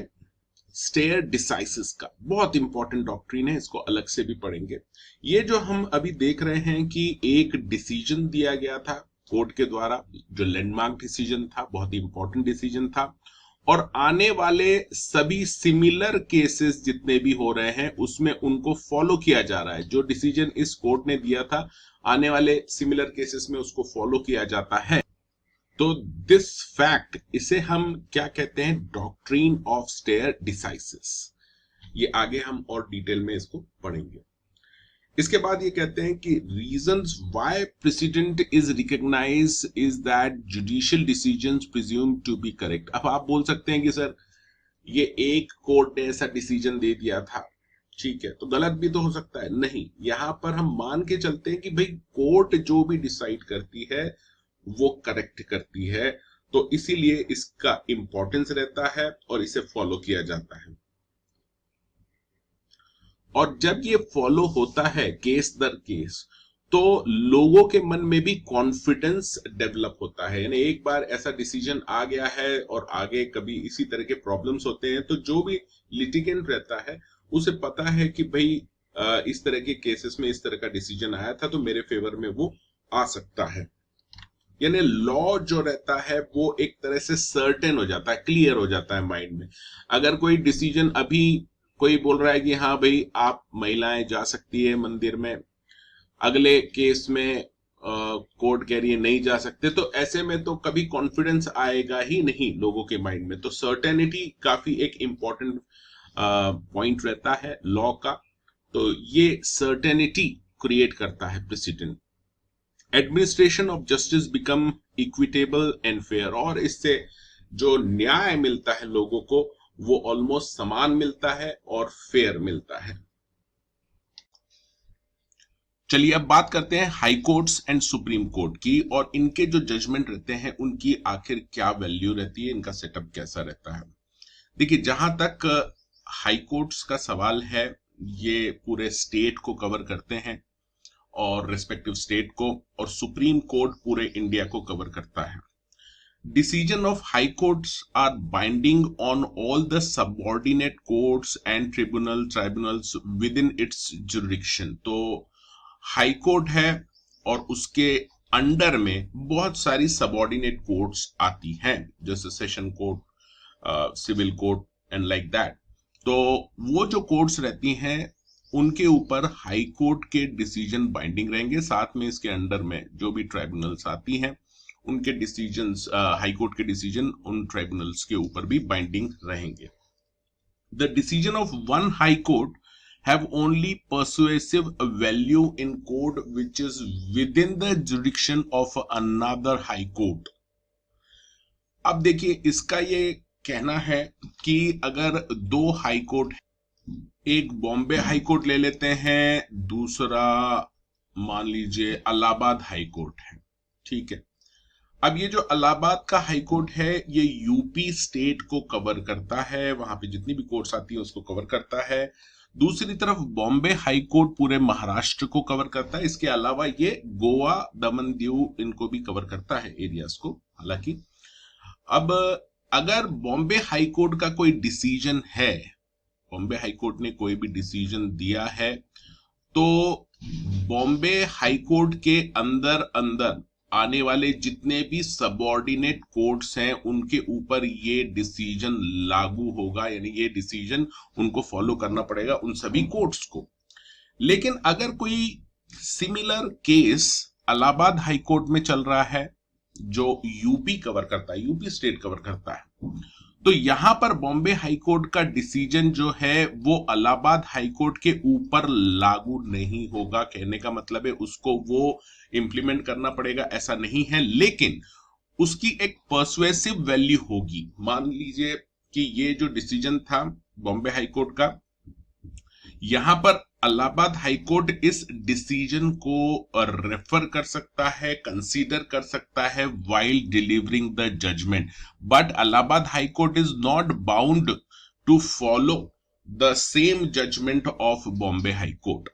स्टेयर डिसाइसिस का, बहुत इंपॉर्टेंट डॉक्ट्रीन है, इसको अलग से भी पढ़ेंगे। ये जो हम अभी देख रहे हैं कि एक डिसीजन दिया गया था कोर्ट के द्वारा, जो लैंडमार्क डिसीजन था, बहुत ही इंपॉर्टेंट डिसीजन था, और आने वाले सभी सिमिलर केसेस जितने भी हो रहे हैं उसमें उनको फॉलो किया जा रहा है। जो डिसीजन इस कोर्ट ने दिया था आने वाले सिमिलर केसेस में उसको फॉलो किया जाता है। तो दिस फैक्ट, इसे हम क्या कहते हैं, डॉक्ट्रीन ऑफ स्टेयर डिसाइसिस। ये आगे हम और डिटेल में इसको पढ़ेंगे। इसके बाद ये कहते हैं कि reasons why precedent is recognise is that judicial decisions presume to be correct. अब आप बोल सकते हैं कि सर ये एक कोर्ट ने ऐसा डिसीजन दे दिया था, ठीक है, तो गलत भी तो हो सकता है। नहीं, यहां पर हम मान के चलते हैं कि भाई कोर्ट जो भी डिसाइड करती है वो करेक्ट करती है, तो इसीलिए इसका इंपॉर्टेंस रहता है और इसे फॉलो किया जाता है। और जब ये फॉलो होता है केस दर केस, तो लोगों के मन में भी कॉन्फिडेंस डेवलप होता है। यानी एक बार ऐसा डिसीजन आ गया है और आगे कभी इसी तरह के प्रॉब्लम्स होते हैं, तो जो भी लिटिगेंट रहता है उसे पता है कि भाई इस तरह के केसेस में इस तरह का डिसीजन आया था, तो मेरे फेवर में वो आ सकता है। यानी लॉ जो रहता है वो एक तरह से सर्टेन हो जाता है, क्लियर हो जाता है माइंड में। अगर कोई डिसीजन अभी कोई बोल रहा है कि हाँ भाई आप महिलाएं जा सकती है मंदिर में, अगले केस में कोर्ट कह रही है नहीं जा सकते, तो ऐसे में तो कभी कॉन्फिडेंस आएगा ही नहीं लोगों के माइंड में। तो सर्टेनिटी काफी एक इम्पोर्टेंट पॉइंट रहता है लॉ का। तो ये सर्टेनिटी क्रिएट करता है president. Administration of justice become equitable and fair, और इससे जो न्याय मिलता है लोगों को वो ऑलमोस्ट समान मिलता है और फेयर मिलता है। चलिए अब बात करते हैं high courts and supreme court की, और इनके जो जजमेंट रहते हैं उनकी आखिर क्या वैल्यू रहती है, इनका सेटअप कैसा रहता है। देखिए, जहां तक हाई कोर्ट्स का सवाल है, ये पूरे स्टेट को कवर करते हैं और रेस्पेक्टिव स्टेट को, और सुप्रीम कोर्ट पूरे इंडिया को कवर करता है। Decision of high courts are binding on all the subordinate courts and tribunals within its jurisdiction। तो हाई कोर्ट है और उसके अंडर में बहुत सारी सबऑर्डिनेट कोर्ट्स आती हैं, जैसे session court, civil court and like that. तो वो जो कोर्ट्स रहती हैं उनके ऊपर हाई कोर्ट के डिसीजन बाइंडिंग रहेंगे, साथ में इसके अंडर में जो भी ट्राइब्यूनल्स आती हैं उनके डिसीजंस, हाई कोर्ट के डिसीजन उन ट्राइब्यूनल्स के ऊपर भी बाइंडिंग रहेंगे। The decision of one high court have only persuasive value in court which is with in the jurisdiction of another high court. अब देखिए, इसका ये कहना है कि अगर दो हाई कोर्ट, एक बॉम्बे हाई कोर्ट ले लेते हैं, दूसरा मान लीजिए इलाहाबाद हाई कोर्ट है, ठीक है। अब ये जो इलाहाबाद का हाई कोर्ट है ये यूपी स्टेट को कवर करता है, वहां पे जितनी भी कोर्ट्स आती है उसको कवर करता है। दूसरी तरफ बॉम्बे हाई कोर्ट पूरे महाराष्ट्र को कवर करता है, इसके अलावा ये गोवा, दमन दीव इनको भी कवर करता है, एरियाज को। हालांकि अब अगर बॉम्बे हाई कोर्ट का कोई डिसीजन है, बॉम्बे हाई कोर्ट ने कोई भी डिसीजन दिया है, तो बॉम्बे हाई कोर्ट के अंदर अंदर आने वाले जितने भी सबऑर्डिनेट कोर्ट्स हैं उनके ऊपर ये डिसीजन लागू होगा, यानी ये डिसीजन उनको फॉलो करना पड़ेगा उन सभी कोर्ट्स को। लेकिन अगर कोई similar case Allahabad high court में चल रहा है जो यूपी कवर करता है, यूपी स्टेट कवर करता है, तो यहां पर बॉम्बे हाई कोर्ट का डिसीजन जो है वो इलाहाबाद हाई कोर्ट के ऊपर लागू नहीं होगा। कहने का मतलब है उसको वो इंप्लीमेंट करना पड़ेगा ऐसा नहीं है, लेकिन उसकी एक पर्सुएसिव वैल्यू होगी। मान लीजिए कि ये जो डिसीजन था बॉम्बे हाई कोर्ट का, यहां पर इलाहाबाद हाई कोर्ट इस डिसीजन को रेफर कर सकता है, कंसीडर कर सकता है while delivering the judgment, but Allahabad high court is not bound to follow the same judgment of Bombay high court.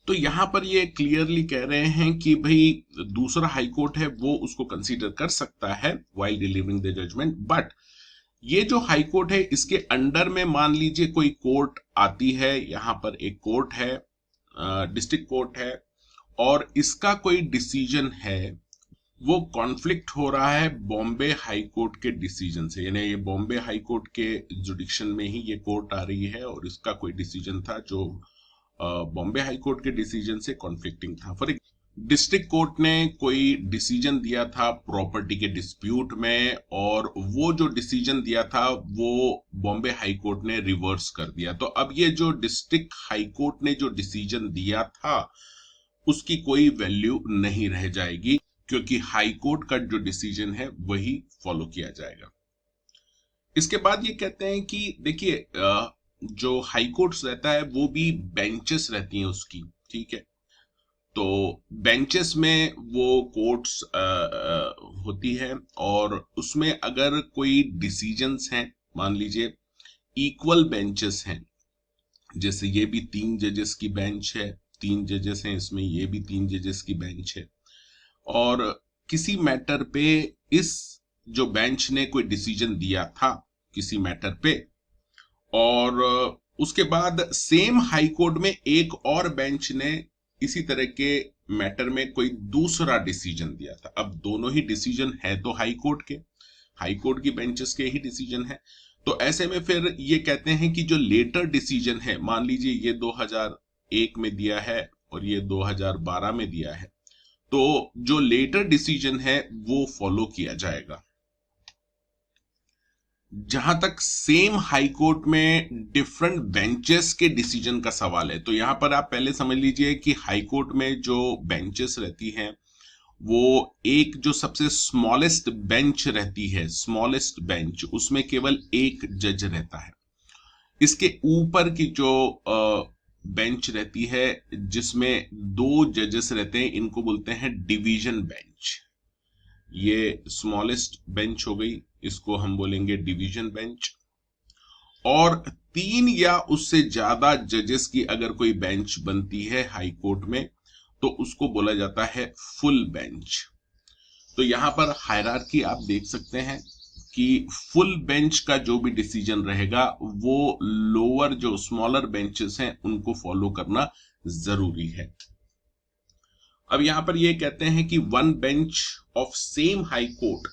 तो यहां पर ये क्लियरली कह रहे हैं कि भाई दूसरा हाई कोर्ट है वो उसको कंसीडर कर सकता है while delivering the judgment, but ये जो हाई कोर्ट है इसके अंडर में मान लीजिए कोई कोर्ट आती है, यहां पर एक कोर्ट है, डिस्ट्रिक्ट कोर्ट है, और इसका कोई डिसीजन है, वो कॉन्फ्लिक्ट हो रहा है बॉम्बे हाई कोर्ट के डिसीजन से, यानी ये बॉम्बे हाई कोर्ट के जुडिक्शन में ही ये कोर्ट आ रही है और इसका कोई डिसीजन था जो बॉम्बे हाई कोर्ट के डिसीजन से कॉन्फ्लिक्टिंग था। फॉर डिस्ट्रिक्ट कोर्ट ने कोई डिसीजन दिया था प्रॉपर्टी के डिस्प्यूट में, और वो जो डिसीजन दिया था वो बॉम्बे हाई कोर्ट ने रिवर्स कर दिया। तो अब ये जो डिस्ट्रिक्ट हाई कोर्ट ने जो डिसीजन दिया था उसकी कोई वैल्यू नहीं रह जाएगी, क्योंकि हाई कोर्ट का जो डिसीजन है वही फॉलो किया जाएगा। इसके बाद ये कहते हैं कि देखिए जो हाई कोर्ट रहता है वो भी बेंचेस रहती हैं उसकी, ठीक है। तो बेंचेस में वो कोर्ट्स होती है, और उसमें अगर कोई डिसीजंस हैं, मान लीजिए इक्वल बेंचेस हैं, जैसे ये भी 3 जजेस की बेंच है, 3 जजेस हैं इसमें, ये भी 3 जजेस की बेंच है, और किसी मैटर पे इस जो बेंच ने कोई डिसीजन दिया था किसी मैटर पे, और उसके बाद सेम हाई कोर्ट में एक और बेंच ने इसी तरह के मैटर में कोई दूसरा डिसीजन दिया था। अब दोनों ही डिसीजन है तो हाई कोर्ट की बेंचेस के ही डिसीजन है। तो ऐसे में फिर ये कहते हैं कि जो लेटर डिसीजन है, मान लीजिए ये 2001 में दिया है और ये 2012 में दिया है, तो जो लेटर डिसीजन है वो फॉलो किया जाएगा। जहां तक सेम हाई कोर्ट में डिफरेंट बेंचेस के डिसीजन का सवाल है, तो यहां पर आप पहले समझ लीजिए कि हाई कोर्ट में जो बेंचेस रहती हैं वो एक जो सबसे स्मॉलेस्ट बेंच रहती है, स्मॉलेस्ट बेंच, उसमें केवल एक जज रहता है। इसके ऊपर की जो बेंच रहती है जिसमें 2 जजेस रहते हैं, इनको बोलते हैं डिवीजन बेंच। ये स्मॉलेस्ट बेंच हो गई, इसको हम बोलेंगे डिवीजन बेंच। और 3 या उससे ज्यादा जजेस की अगर कोई बेंच बनती है हाई कोर्ट में, तो उसको बोला जाता है फुल बेंच। तो यहां पर हायरार्की आप देख सकते हैं कि फुल बेंच का जो भी डिसीजन रहेगा वो लोअर जो स्मॉलर बेंचेस हैं उनको फॉलो करना जरूरी है। अब यहां पर ये कहते हैं कि one bench of same high court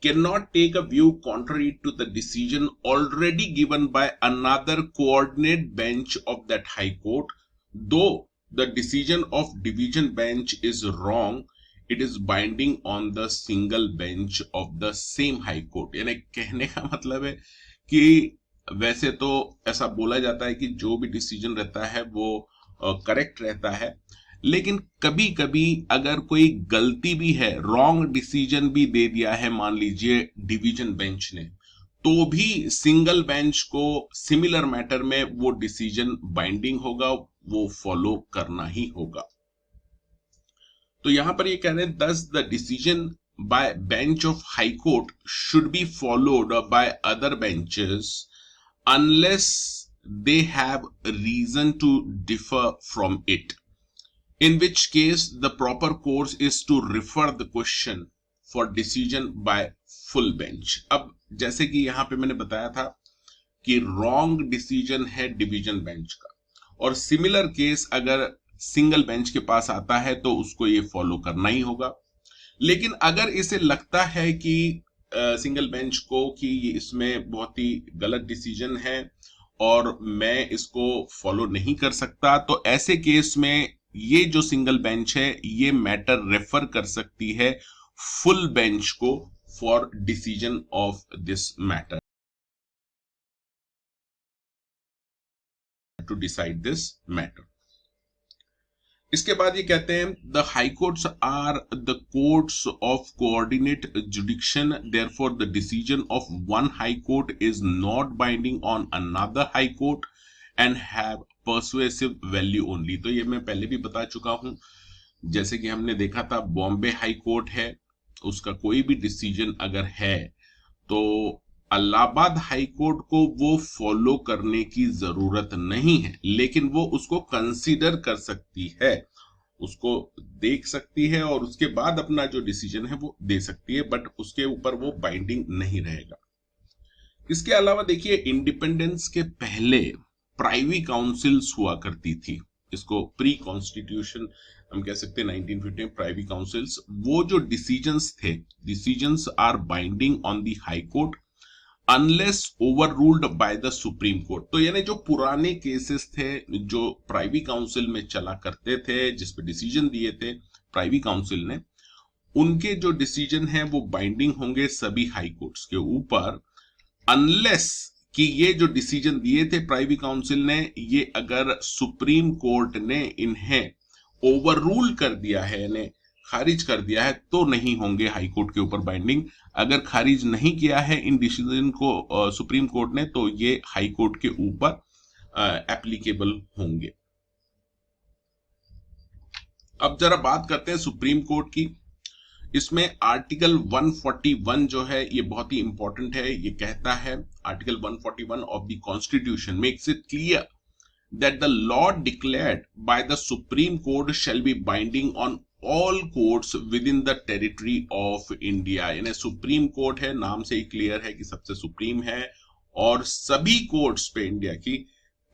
cannot take a view contrary to the decision already given by another coordinate bench of that high court, though the decision of division bench is wrong, it is binding on the single bench of the same high court। यानी कहने का मतलब है कि वैसे तो ऐसा बोला जाता है कि जो भी डिसीजन रहता है वो करेक्ट रहता है, लेकिन कभी कभी अगर कोई गलती भी है, रॉन्ग डिसीजन भी दे दिया है मान लीजिए डिवीजन बेंच ने, तो भी सिंगल बेंच को सिमिलर मैटर में वो डिसीजन बाइंडिंग होगा, वो फॉलो करना ही होगा। तो यहां पर ये कह रहे हैं thus the decision by bench of high court should be followed by other benches unless they have reason to differ from it, in which case the proper course is to refer the question for decision by full bench। अब जैसे कि यहां पे मैंने बताया था कि wrong decision है डिवीजन बेंच का, और सिमिलर केस अगर सिंगल बेंच के पास आता है तो उसको ये फॉलो करना ही होगा। लेकिन अगर इसे लगता है कि सिंगल बेंच को कि ये इसमें बहुत ही गलत डिसीजन है और मैं इसको फॉलो नहीं कर सकता, तो ऐसे केस में ये जो सिंगल बेंच है ये मैटर रेफर कर सकती है फुल बेंच को for decision of this matter, to decide this matter. इसके बाद ये कहते हैं the high courts are the courts of coordinate jurisdiction, therefore the decision of one high court is not binding on another high court and have persuasive value only. तो ये मैं पहले भी बता चुका हूं, जैसे कि हमने देखा था बॉम्बे हाई कोर्ट है, उसका कोई भी डिसीजन अगर है तो इलाहाबाद हाई कोर्ट को वो फॉलो करने की जरूरत नहीं है, लेकिन वो उसको कंसीडर कर सकती है, उसको देख सकती है और उसके बाद अपना जो डिसीजन है वो दे सकती है, बट उसके ऊपर वो बाइंडिंग नहीं रहेगा। इसके अलावा देखिए इंडिपेंडेंस के पहले प्राइवी काउंसिल्स हुआ करती थी, इसको प्री कॉन्स्टिट्यूशन हम कह सकते हैं 1950 में प्राइवी काउंसिल्स। वो जो डिसीजंस थे, decisions are binding on the high court unless overruled by the supreme court. तो यानी जो पुराने केसेस थे जो प्राइवी काउंसिल में चला करते थे, जिसपे डिसीजन दिए थे प्राइवी काउंसिल ने, उनके जो डिसीजन है वो बाइंडिंग होंगे सभी हाई कोर्ट्स के ऊपर, अनलेस कि ये जो डिसीजन दिए थे प्राइवी काउंसिल ने, ये अगर सुप्रीम कोर्ट ने इन्हें ओवर रूल कर दिया है, यानी खारिज कर दिया है, तो नहीं होंगे हाई कोर्ट के ऊपर बाइंडिंग। अगर खारिज नहीं किया है इन डिसीजन को सुप्रीम कोर्ट ने, तो ये हाई कोर्ट के ऊपर एप्लीकेबल होंगे। अब जरा बात करते हैं सुप्रीम कोर्ट की। इसमें आर्टिकल 141 जो है ये बहुत ही इंपॉर्टेंट है। ये कहता है, article 141 of the constitution makes it clear that the law declared by the Supreme Court shall be binding on all courts within the territory of India। यानी सुप्रीम कोर्ट है, नाम से ही क्लियर है कि सबसे सुप्रीम है, और सभी कोर्ट्स पे इंडिया की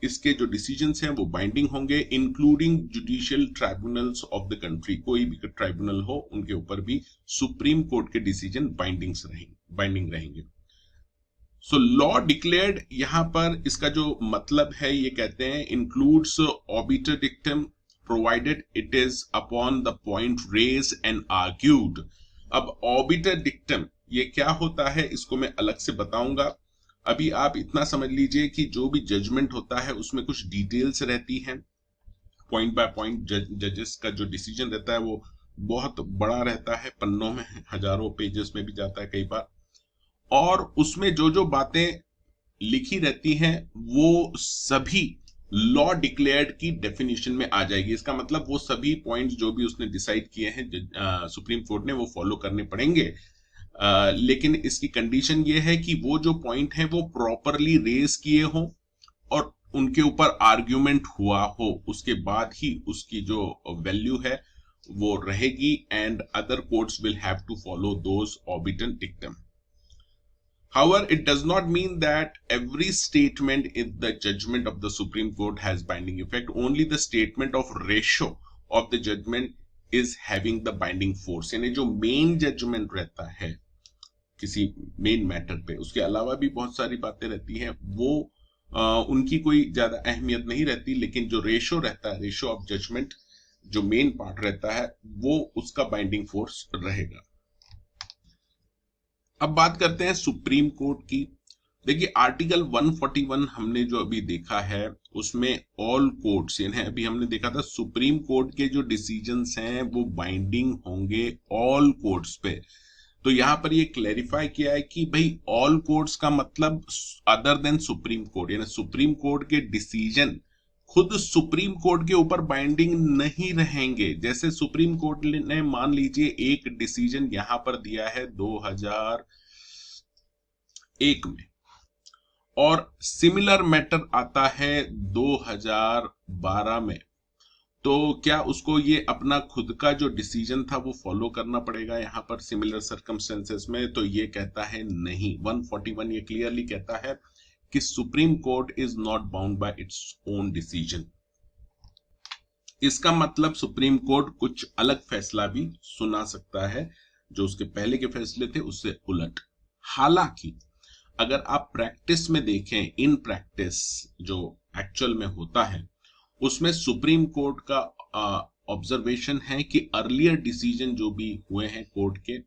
इसके जो डिसीजंस हैं वो बाइंडिंग होंगे, including judicial tribunals of the country. कोई भी ट्राइब्यूनल हो उनके ऊपर भी सुप्रीम कोर्ट के डिसीजन बाइंडिंग रहेंगे। सो लॉ डिक्लेयर्ड, यहां पर इसका जो मतलब है ये कहते हैं includes obiter dictum provided it is upon the point raised and argued. अब ऑबिटर डिक्टम ये क्या होता है इसको मैं अलग से बताऊंगा। अभी आप इतना समझ लीजिए कि जो भी जजमेंट होता है उसमें कुछ डिटेल्स रहती हैं, पॉइंट बाय पॉइंट जजेस का जो डिसीजन रहता है वो बहुत बड़ा रहता है, पन्नों में, हजारों पेजेस में भी जाता है कई बार, और उसमें जो जो बातें लिखी रहती हैं वो सभी लॉ डिक्लेयर्ड की डेफिनेशन में आ जाएगी। इसका मतलब वो सभी पॉइंट्स जो भी उसने डिसाइड किए हैं सुप्रीम कोर्ट ने, वो फॉलो करने पड़ेंगे। लेकिन इसकी कंडीशन ये है कि वो जो पॉइंट है वो प्रॉपरली रेज किए हो और उनके ऊपर आर्ग्यूमेंट हुआ हो, उसके बाद ही उसकी जो वैल्यू है वो रहेगी, and other courts will have to follow those obiter dictum. However, it does not mean that every statement in the judgment of the Supreme Court has binding effect. Only the statement of ratio of the judgment is having the binding force। यानी जो main judgement रहता है किसी main matter पे, उसके अलावा भी बहुत सारी बातें रहती हैं, वो उनकी कोई ज्यादा अहमियत नहीं रहती, लेकिन जो रेशो रहता है, रेशो ऑफ जजमेंट, जो मेन पार्ट रहता है, वो उसका बाइंडिंग फोर्स रहेगा। अब बात करते हैं सुप्रीम कोर्ट की। देखिए आर्टिकल 141 हमने जो अभी देखा है उसमें ऑल कोर्ट्स, यानी अभी हमने देखा था सुप्रीम कोर्ट के जो डिसीजंस हैं वो बाइंडिंग होंगे ऑल कोर्ट्स पे। तो यहां पर ये क्लैरिफाई किया है कि भाई ऑल कोर्ट्स का मतलब अदर देन सुप्रीम कोर्ट, यानी सुप्रीम कोर्ट के डिसीजन खुद सुप्रीम कोर्ट के ऊपर बाइंडिंग नहीं रहेंगे। जैसे सुप्रीम कोर्ट ने मान लीजिए एक डिसीजन यहां पर दिया है 2001 में, और सिमिलर मैटर आता है 2012 में, तो क्या उसको ये अपना खुद का जो डिसीजन था वो फॉलो करना पड़ेगा यहां पर सिमिलर सर्कमस्टेंसेस में? तो ये कहता है नहीं। 141 ये क्लियरली कहता है कि supreme court is not bound by its own decision. इसका मतलब सुप्रीम कोर्ट कुछ अलग फैसला भी सुना सकता है जो उसके पहले के फैसले थे उससे उलट। हालांकि अगर आप प्रैक्टिस में देखें, इन प्रैक्टिस जो एक्चुअल में होता है उसमें सुप्रीम कोर्ट का ऑब्जर्वेशन है कि अर्लियर डिसीजन जो भी हुए हैं कोर्ट के,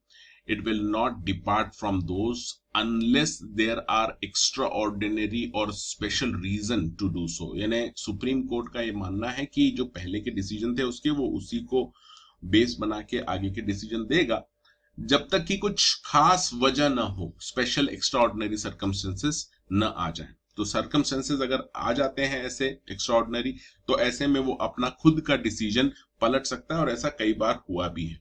it will not depart from those unless there are extraordinary or special reason to do so। यानी सुप्रीम कोर्ट का ये मानना है कि जो पहले के डिसीजन थे उसके वो उसी को बेस बना के आगे के डिसीजन देगा, जब तक कि कुछ खास वजह ना हो, स्पेशल एक्स्ट्राऑर्डिनरी सर्कमस्टेंसेस न आ जाए। तो सर्कमस्टेंसेस अगर आ जाते हैं ऐसे एक्स्ट्राऑर्डिनरी, तो ऐसे में वो अपना खुद का डिसीजन पलट सकता है, और ऐसा कई बार हुआ भी है।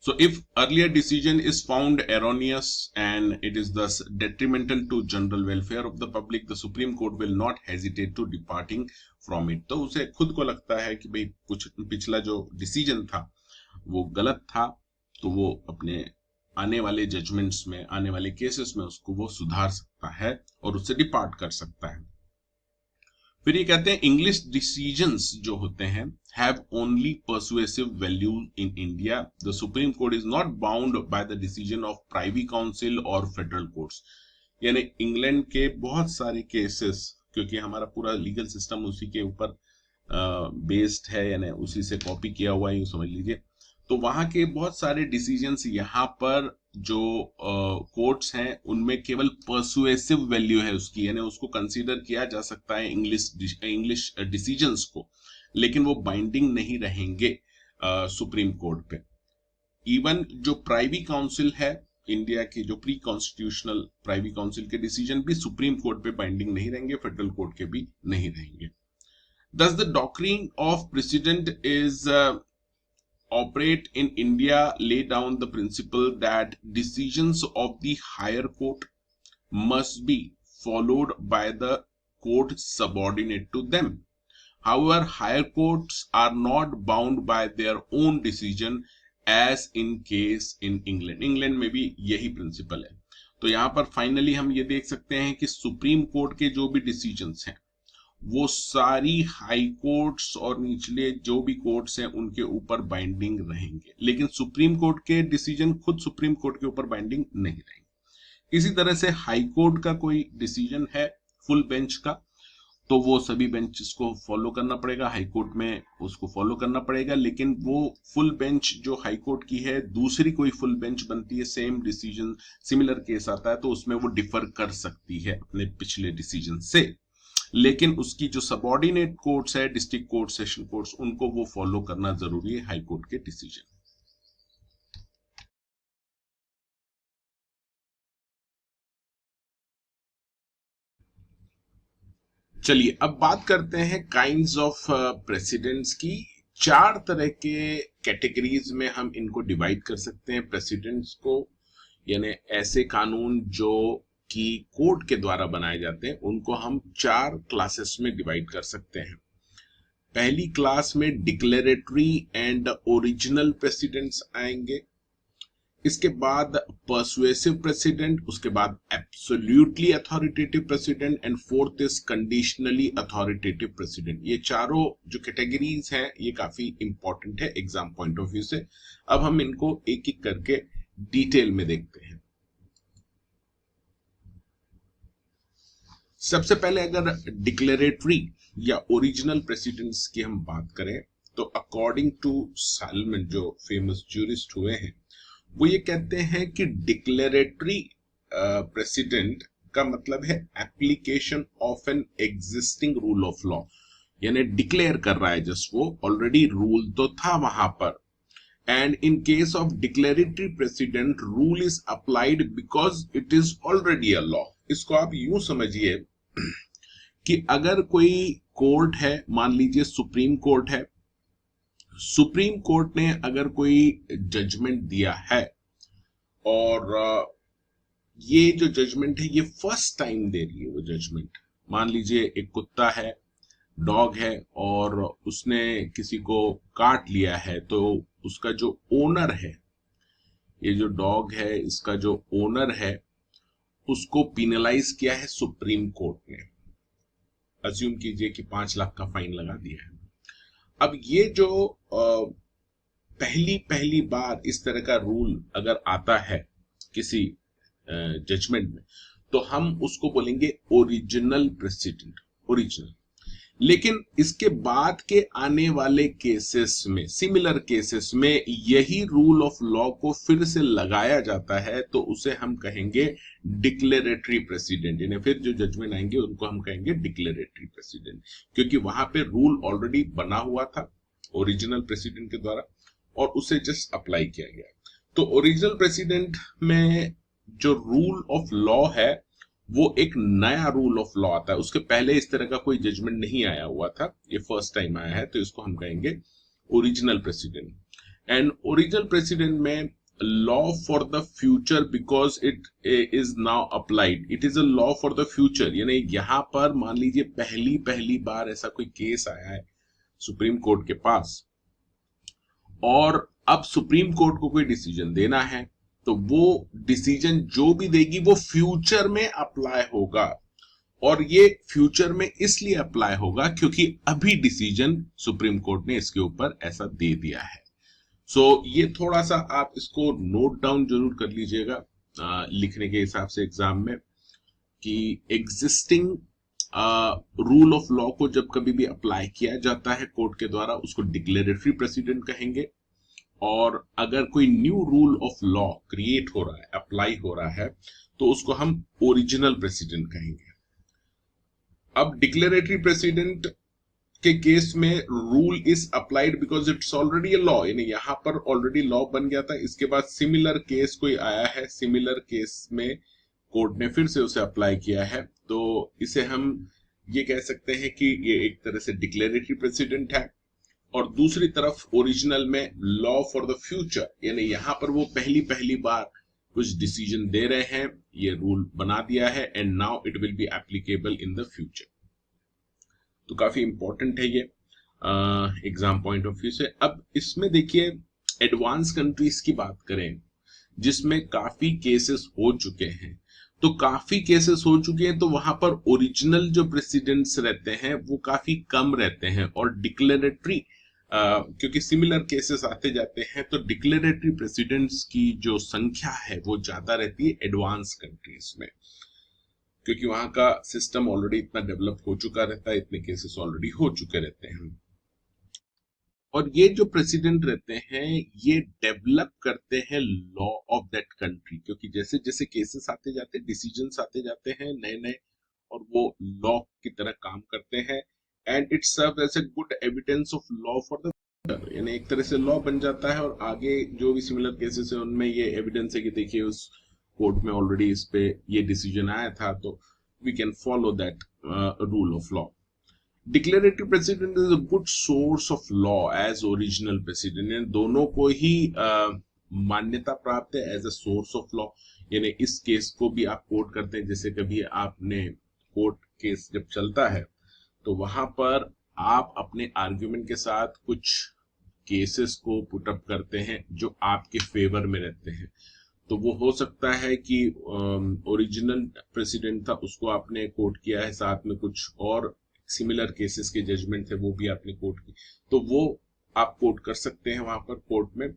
So if earlier decision is found erroneous and it is thus detrimental to general welfare of the public, the Supreme Court will not hesitate to departing from it। तो उसे खुद को लगता है कि भाई कुछ पिछला जो डिसीजन था वो गलत था, तो वो अपने आने वाले जजमेंट्स में, आने वाले केसेस में उसको वो सुधार सकता है और उससे डिपार्ट कर सकता है। फिर ये कहते हैं इंग्लिश डिसीजंस जो होते हैं have only persuasive value in India. The supreme court is not bound by the decision of privy council और फेडरल कोर्ट्स। यानी इंग्लैंड के बहुत सारे केसेस, क्योंकि हमारा पूरा लीगल सिस्टम उसी के ऊपर बेस्ड है, यानी उसी से कॉपी किया हुआ है, यूं समझ लीजिए, तो वहां के बहुत सारे डिसीजंस यहाँ पर जो कोर्ट्स हैं उनमें केवल परसुएसिव वैल्यू है उसकी, यानी उसको कंसीडर किया जा सकता है इंग्लिश डिसीजंस को, लेकिन वो बाइंडिंग नहीं रहेंगे सुप्रीम कोर्ट पे। इवन जो प्राइवी काउंसिल है इंडिया के, जो प्री कॉन्स्टिट्यूशनल प्राइवी काउंसिल के डिसीजन भी सुप्रीम कोर्ट पे बाइंडिंग नहीं रहेंगे, फेडरल कोर्ट के भी नहीं रहेंगे। Does the doctrine of precedent is operate in India lay down the principle that decisions of the higher court must be followed by the court subordinate to them. However, higher courts are not bound by their own decision as in case in England. England में भी यही principal है. तो यहाँ पर finally हम ये देख सकते हैं कि सुप्रीम कोर्ट के जो भी डिसीजंस हैं वो सारी हाई कोर्ट्स और निचले जो भी कोर्ट्स हैं उनके ऊपर बाइंडिंग रहेंगे, लेकिन सुप्रीम कोर्ट के डिसीजन खुद सुप्रीम कोर्ट के ऊपर बाइंडिंग नहीं रहेंगे. इसी तरह से हाई कोर्ट का कोई डिसीजन है फुल बेंच का तो वो सभी बेंचेस को फॉलो करना पड़ेगा, हाई कोर्ट में उसको फॉलो करना पड़ेगा. लेकिन वो फुल बेंच जो हाई कोर्ट की है दूसरी कोई फुल बेंच बनती है, सेम डिसीजन सिमिलर केस आता है तो उसमें वो डिफर कर सकती है अपने पिछले डिसीजन से. लेकिन उसकी जो सबऑर्डिनेट कोर्ट्स है, डिस्ट्रिक्ट कोर्ट, सेशन कोर्ट्स, उनको वो फॉलो करना जरूरी है हाई कोर्ट के डिसीजन. चलिए अब बात करते हैं काइंड्स ऑफ प्रेसिडेंट्स की. 4 तरह के कैटेगरीज में हम इनको डिवाइड कर सकते हैं प्रेसिडेंट्स को, यानी ऐसे कानून जो कि कोर्ट के द्वारा बनाए जाते हैं उनको हम 4 क्लासेस में डिवाइड कर सकते हैं. पहली क्लास में डिक्लेरेटरी एंड ओरिजिनल प्रेसिडेंट्स आएंगे, इसके बाद पर्सुएसिव प्रेसिडेंट, उसके बाद absolutely authoritative president and fourth is conditionally authoritative president. ये चारों जो कैटेगरीज हैं ये काफी इंपॉर्टेंट है एग्जाम पॉइंट ऑफ व्यू से. अब हम इनको एक एक करके डिटेल में देखते हैं. सबसे पहले अगर डिक्लेरेटरी या ओरिजिनल प्रेसिडेंट्स की हम बात करें तो अकॉर्डिंग टू साल्मन जो फेमस ज्यूरिस्ट हुए हैं वो ये कहते हैं कि डिक्लेरेटरी प्रेसिडेंट का मतलब है application of an existing rule of law, यानी डिक्लेयर कर रहा है जस्ट वो ऑलरेडी रूल तो था वहां पर. And in case of declaratory president rule is applied because it is already a law. इसको आप यूं समझिए कि अगर कोई कोर्ट है, मान लीजिए सुप्रीम कोर्ट है, सुप्रीम कोर्ट ने अगर कोई जजमेंट दिया है और ये जो जजमेंट है ये फर्स्ट टाइम दे रही है वो जजमेंट. मान लीजिए एक कुत्ता है, डॉग है और उसने किसी को काट लिया है तो उसका जो ओनर है, ये जो डॉग है इसका जो ओनर है उसको पिनलाइज किया है सुप्रीम कोर्ट ने. अज्यूम कीजिए कि 5 लाख का फाइन लगा दिया है. अब ये जो पहली बार इस तरह का रूल अगर आता है किसी जजमेंट में तो हम उसको बोलेंगे ओरिजिनल प्रेसिडेंट, ओरिजिनल. लेकिन इसके बाद के आने वाले केसेस में, सिमिलर केसेस में यही रूल ऑफ लॉ को फिर से लगाया जाता है तो उसे हम कहेंगे डिक्लेरेटरी प्रेसिडेंट. यानी फिर जो जजमेंट आएंगे उनको हम कहेंगे डिक्लेरेटरी प्रेसिडेंट, क्योंकि वहां पे रूल ऑलरेडी बना हुआ था ओरिजिनल प्रेसिडेंट के द्वारा और उसे जस्ट अप्लाई किया गया. तो ओरिजिनल प्रेसिडेंट में जो रूल ऑफ लॉ है वो एक नया रूल ऑफ लॉ आता है. उसके पहले इस तरह का कोई जजमेंट नहीं आया हुआ था, ये फर्स्ट टाइम आया है तो इसको हम कहेंगे original precedent. And original precedent में law for the future because it is now applied, it is a law for the future. यानी यहां पर मान लीजिए पहली बार ऐसा कोई केस आया है सुप्रीम कोर्ट के पास और अब सुप्रीम कोर्ट को कोई डिसीजन देना है तो वो डिसीजन जो भी देगी वो फ्यूचर में अप्लाई होगा. और ये फ्यूचर में इसलिए अप्लाई होगा क्योंकि अभी डिसीजन सुप्रीम कोर्ट ने इसके ऊपर ऐसा दे दिया है. सो ये थोड़ा सा आप इसको नोट डाउन जरूर कर लीजिएगा लिखने के हिसाब से एग्जाम में कि एग्जिस्टिंग रूल ऑफ लॉ को जब कभी भी अप्लाई किया जाता है कोर्ट के द्वारा उसको डिक्लेरेटरी प्रेसिडेंट कहेंगे, और अगर कोई new rule of law create हो रहा है, अप्लाई हो रहा है तो उसको हम ओरिजिनल प्रेसिडेंट कहेंगे. अब डिक्लेरेटरी प्रेसिडेंट के केस में rule is applied because it's already a law, यानी यहां पर ऑलरेडी लॉ बन गया था. इसके बाद सिमिलर केस कोई आया है, सिमिलर केस में कोर्ट ने फिर से उसे अप्लाई किया है तो इसे हम ये कह सकते हैं कि ये एक तरह से डिक्लेरेटरी प्रेसिडेंट है। और दूसरी तरफ ओरिजिनल में लॉ फॉर द फ्यूचर, यानी यहाँ पर वो पहली पहली बार कुछ डिसीजन दे रहे हैं, ये रूल बना दिया है, and now it will be applicable in the future. तो काफी इंपॉर्टेंट है ये एग्जाम पॉइंट ऑफ व्यू से। अब इसमें देखिए एडवांस कंट्रीज की बात करें जिसमें काफी केसेस हो चुके हैं, तो काफी केसेस हो चुके हैं तो वहां पर ओरिजिनल जो प्रेसिडेंट्स रहते हैं वो काफी कम रहते हैं, और डिक्लेरेटरी क्योंकि सिमिलर केसेस आते जाते हैं तो डिक्लेरेटरी प्रेसिडेंट्स की जो संख्या है वो ज्यादा रहती है एडवांस कंट्रीज में, क्योंकि वहां का सिस्टम ऑलरेडी इतना डेवलप हो चुका रहता है, इतने केसेस ऑलरेडी हो चुके रहते हैं। और ये जो प्रेसिडेंट रहते हैं ये डेवलप करते हैं लॉ ऑफ दैट कंट्री, क्योंकि जैसे जैसे केसेस आते जाते हैं, डिसीजंस आते जाते हैं नए नए, और वो लॉ की तरह काम करते हैं, and it serve as a good evidence of law for the, यानी एक तरह से लॉ बन जाता है, और आगे जो भी सिमिलर केसेस है उनमें ये एविडेंस है कि देखिए उस कोर्ट में ऑलरेडी इस पे ये डिसीजन आया था, तो we can follow that rule of law. Declarative precedent is a good source of law as original precedent, दोनों को ही मान्यता प्राप्त है as a source of law. यानी इस केस को भी आप कोर्ट करते हैं, जैसे कभी आपने कोर्ट केस जब चलता है तो वहां पर आप अपने आर्ग्यूमेंट के साथ कुछ केसेस को पुट अप करते हैं जो आपके फेवर में रहते हैं, तो वो हो सकता है कि ओरिजिनल प्रेसिडेंट था उसको आपने कोर्ट किया है, साथ में कुछ और सिमिलर केसेस के जजमेंट थे वो भी आपने कोर्ट की, तो वो आप कोर्ट कर सकते हैं वहां पर कोर्ट में।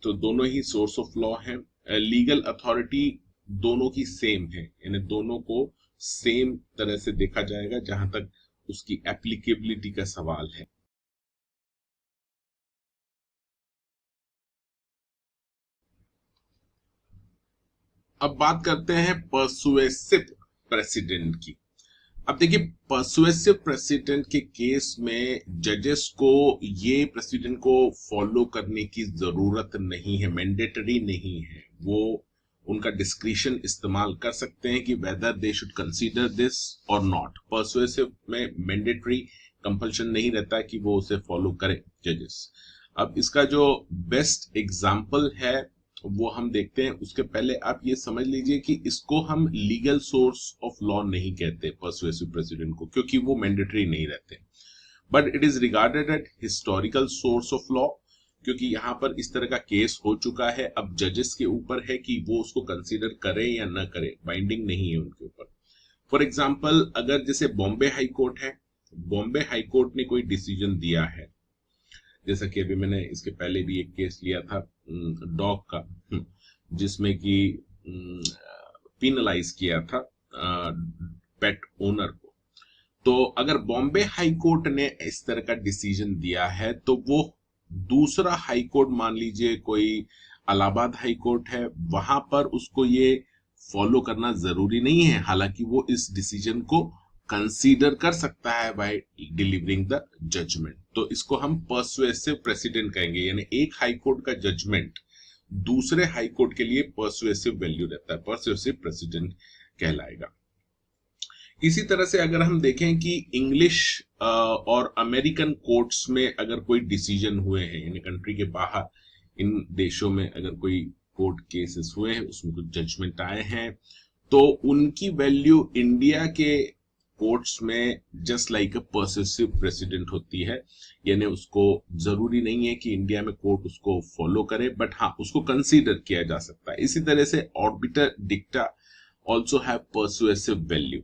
तो दोनों ही सोर्स ऑफ लॉ हैं। लीगल अथॉरिटी दोनों की सेम है, यानी दोनों को सेम तरह से देखा जाएगा जहां तक उसकी एप्लीकेबिलिटी का सवाल है। अब बात करते हैं पर्सुएसिव प्रेसिडेंट की। अब देखिए पर्सुएसिव प्रेसिडेंट के केस में जजेस को ये प्रेसिडेंट को फॉलो करने की जरूरत नहीं है, मैंडेटरी नहीं है, वो उनका डिस्क्रिशन इस्तेमाल कर सकते हैं कि whether they should consider this और नॉट। पर्सुएसिव में मैंडेटरी कंपल्शन नहीं रहता कि वो उसे फॉलो करें जजेस। अब इसका जो बेस्ट एग्जाम्पल है वो हम देखते हैं, उसके पहले आप ये समझ लीजिए कि इसको हम लीगल सोर्स ऑफ लॉ नहीं कहते पर्सुएसिव प्रेसिडेंट को, क्योंकि वो मैंडेटरी नहीं रहते, but it is regarded at historical source of law, क्योंकि यहाँ पर इस तरह का केस हो चुका है। अब जजेस के ऊपर है कि वो उसको कंसीडर करें या न करें, बाइंडिंग नहीं है उनके ऊपर। फॉर एग्जाम्पल अगर जैसे बॉम्बे हाई कोर्ट है, बॉम्बे हाई कोर्ट ने कोई डिसीजन दिया है, जैसा कि अभी मैंने इसके पहले भी एक केस लिया था डॉग का, जिसमें कि पिनलाइज किया था पेट ओनर को। तो अगर बॉम्बे हाई कोर्ट ने इस तरह का डिसीजन दिया है तो वो दूसरा हाई कोर्ट, मान लीजिए कोई इलाहाबाद हाई कोर्ट है, वहां पर उसको ये फॉलो करना जरूरी नहीं है, हालांकि वो इस डिसीजन को कंसीडर कर सकता है बाय डिलीवरिंग द जजमेंट। तो इसको हम पर्सुएसिव प्रेसिडेंट कहेंगे, यानी एक हाई कोर्ट का जजमेंट दूसरे हाई कोर्ट के लिए पर्सुएसिव वैल्यू रहता है, पर्सुएसिव प्रेसिडेंट कहलाएगा। इसी तरह से अगर हम देखें कि इंग्लिश और अमेरिकन कोर्ट्स में अगर कोई डिसीजन हुए हैं, यानी कंट्री के बाहर इन देशों में अगर कोई कोर्ट केसेस हुए हैं, उसमें कुछ जजमेंट आए हैं, तो उनकी वैल्यू इंडिया के कोर्ट्स में जस्ट लाइक अ पर्सुएसिव प्रेसिडेंट होती है, यानी उसको जरूरी नहीं है कि इंडिया में कोर्ट उसको फॉलो करे, बट हाँ उसको कंसीडर किया जा सकता है। इसी तरह से obiter dicta also have persuasive value.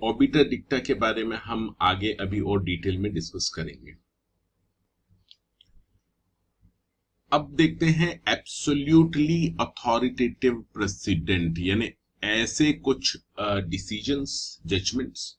Obiter dicta के बारे में हम आगे अभी और डिटेल में डिस्कस करेंगे। अब देखते हैं एब्सोल्युटली अथॉरिटेटिव प्रेसिडेंट, यानी ऐसे कुछ डिसीजंस, जजमेंट्स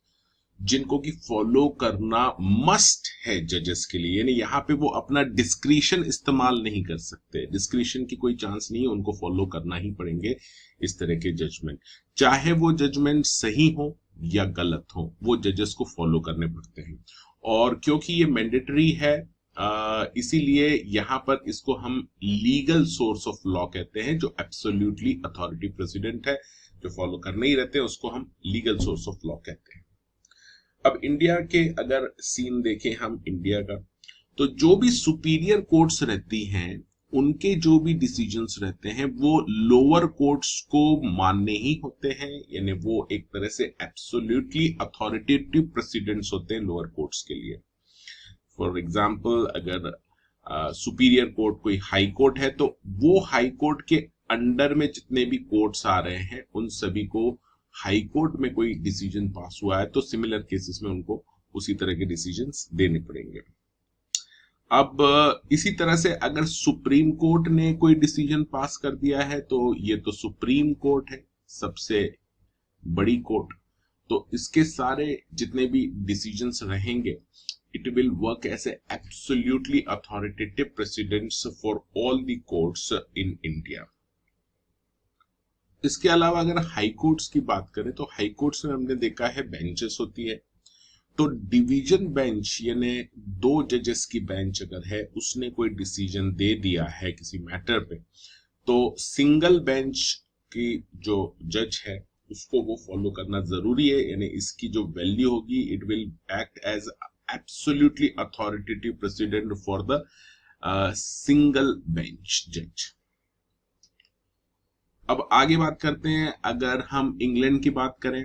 जिनको कि फॉलो करना मस्ट है जजेस के लिए, यानी यहाँ पे वो अपना डिस्क्रिशन इस्तेमाल नहीं कर सकते, डिस्क्रिशन की कोई चांस नहीं है, उनको फॉलो करना ही पड़ेंगे इस तरह के जजमेंट, चाहे वो जजमेंट सही हो या गलत हो, वो जजेस को फॉलो करने पड़ते हैं। और क्योंकि ये मैंडेटरी है इसीलिए यहाँ पर इसको हम लीगल सोर्स ऑफ लॉ कहते हैं। जो एब्सोल्युटली अथॉरिटी प्रेसिडेंट है, जो फॉलो करने ही रहते हैं, उसको हम लीगल सोर्स ऑफ लॉ कहते हैं। अब इंडिया के अगर सीन देखें हम इंडिया का, तो जो भी सुपीरियर कोर्ट्स रहती हैं उनके जो भी डिसीजंस रहते हैं वो लोअर कोर्ट्स को मानने ही होते हैं, यानी वो एक तरह से एब्सोल्युटली अथॉरिटेटिव प्रेसिडेंट्स होते हैं लोअर कोर्ट्स के लिए। फॉर एग्जांपल, अगर सुपीरियर कोर्ट कोई हाई कोर्ट है तो वो हाई कोर्ट के अंडर में जितने भी कोर्ट्स आ रहे हैं उन सभी को, हाई कोर्ट में कोई डिसीजन पास हुआ है तो सिमिलर केसेस में उनको उसी तरह के डिसीजंस देने पड़ेंगे। अब इसी तरह से अगर सुप्रीम कोर्ट ने कोई डिसीजन पास कर दिया है तो ये तो सुप्रीम कोर्ट है, सबसे बड़ी कोर्ट, तो इसके सारे जितने भी डिसीजंस रहेंगे it will work as a absolutely authoritative precedents for all the courts in India. इसके अलावा अगर हाई कोर्ट्स की बात करें तो हाई कोर्ट्स में हमने देखा है बेंचेस होती है, तो डिवीजन बेंच यानी 2 जजेस की बेंच अगर है उसने कोई डिसीजन दे दिया है किसी मैटर पे, तो सिंगल बेंच की जो जज है उसको वो फॉलो करना जरूरी है, यानी इसकी जो वैल्यू होगी it will act as absolutely authoritative precedent for the single bench judge. अब आगे बात करते हैं, अगर हम इंग्लैंड की बात करें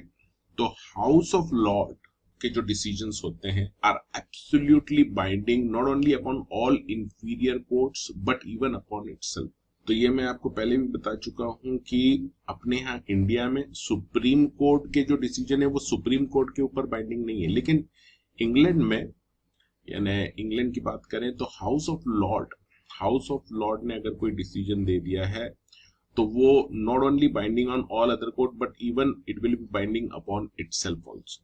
तो हाउस ऑफ लॉर्ड के जो डिसीजंस होते हैं are absolutely binding not only upon all inferior courts but even upon itself. तो ये मैं आपको पहले भी बता चुका हूं कि अपने यहाँ इंडिया में सुप्रीम कोर्ट के जो डिसीजन है वो सुप्रीम कोर्ट के ऊपर बाइंडिंग नहीं है, लेकिन इंग्लैंड में, यानी इंग्लैंड की बात करें तो हाउस ऑफ लॉर्ड ने अगर कोई डिसीजन दे दिया है तो वो not only binding on all other court but even it will B binding upon itself also.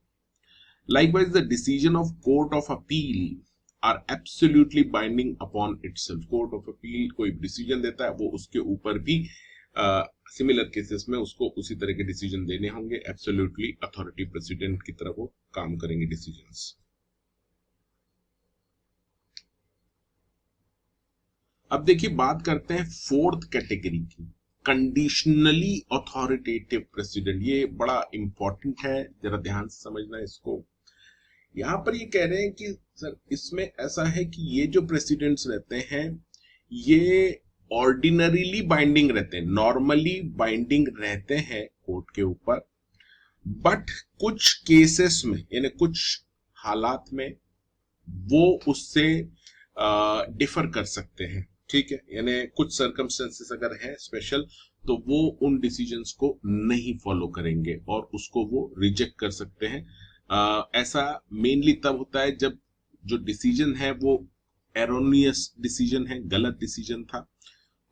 Likewise the decision of court of appeal or absolutely binding upon itself. Court of appeal कोई decision देता है वो उसके ऊपर भी similar cases में उसको उसी तरह के डिसीजन देने होंगे, एब्सोल्युटली अथॉरिटी प्रेसिडेंट की तरह वो काम करेंगे डिसीजंस। अब देखिए बात करते हैं फोर्थ कैटेगरी की, कंडीशनली अथॉरिटेटिव प्रेसिडेंट। ये बड़ा इंपॉर्टेंट है, जरा ध्यान से समझना इसको। यहां पर ये कह रहे हैं कि सर इसमें ऐसा है कि ये जो प्रेसिडेंट्स रहते हैं ये ऑर्डिनरीली बाइंडिंग रहते हैं, नॉर्मली बाइंडिंग रहते हैं कोर्ट के ऊपर, बट कुछ केसेस में यानी कुछ हालात में वो उससे डिफर कर सकते हैं, ठीक है, यानी कुछ सर्कमस्टेंसेस अगर है स्पेशल तो वो उन डिसीजंस को नहीं फॉलो करेंगे और उसको वो रिजेक्ट कर सकते हैं। ऐसा मेनली तब होता है जब जो डिसीजन है वो एरोनियस डिसीजन है, गलत डिसीजन था,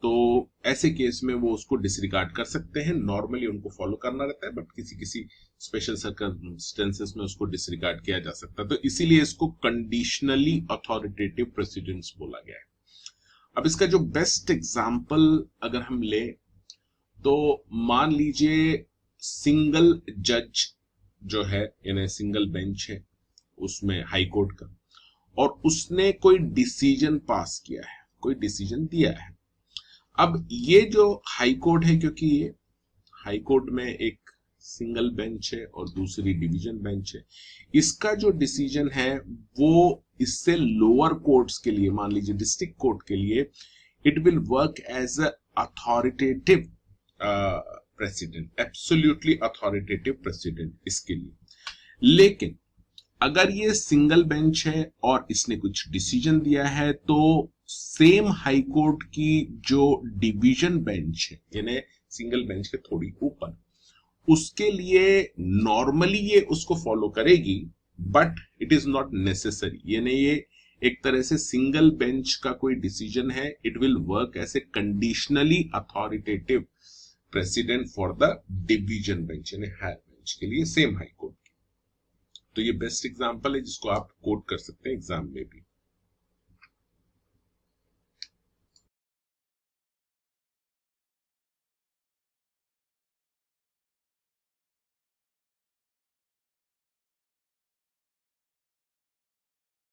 तो ऐसे केस में वो उसको डिसरिगार्ड कर सकते हैं। नॉर्मली उनको फॉलो करना रहता है बट किसी किसी स्पेशल सर्कमस्टेंसेस में उसको डिसरिगार्ड किया जा सकता है, तो इसीलिए इसको कंडीशनली अथॉरिटेटिव प्रेसिडेंट्स बोला गया है। अब इसका जो बेस्ट एग्जांपल अगर हम ले तो मान लीजिए सिंगल जज जो है यानी सिंगल बेंच है उसमें हाई कोर्ट का, और उसने कोई डिसीजन पास किया है, कोई डिसीजन दिया है। अब ये जो हाई कोर्ट है, क्योंकि ये हाई कोर्ट में एक सिंगल बेंच है और दूसरी डिवीजन बेंच है, इसका जो डिसीजन है वो इससे लोअर कोर्ट्स के लिए, मान लीजिए डिस्ट्रिक्ट कोर्ट के लिए, it will work as a authoritative precedent, absolutely authoritative precedent इसके लिए। लेकिन अगर ये सिंगल बेंच है और इसने कुछ डिसीजन दिया है तो सेम हाई कोर्ट की जो डिवीजन बेंच है यानी सिंगल बेंच के थोड़ी ऊपर, उसके लिए नॉर्मली ये उसको फॉलो करेगी but it is not necessary, यानी ये एक तरह से सिंगल बेंच का कोई डिसीजन है, it will work as a conditionally authoritative precedent for the division bench यानी हायर बेंच के लिए सेम हाई कोर्ट की। तो ये बेस्ट एग्जांपल है जिसको आप कोट कर सकते हैं एग्जाम में भी।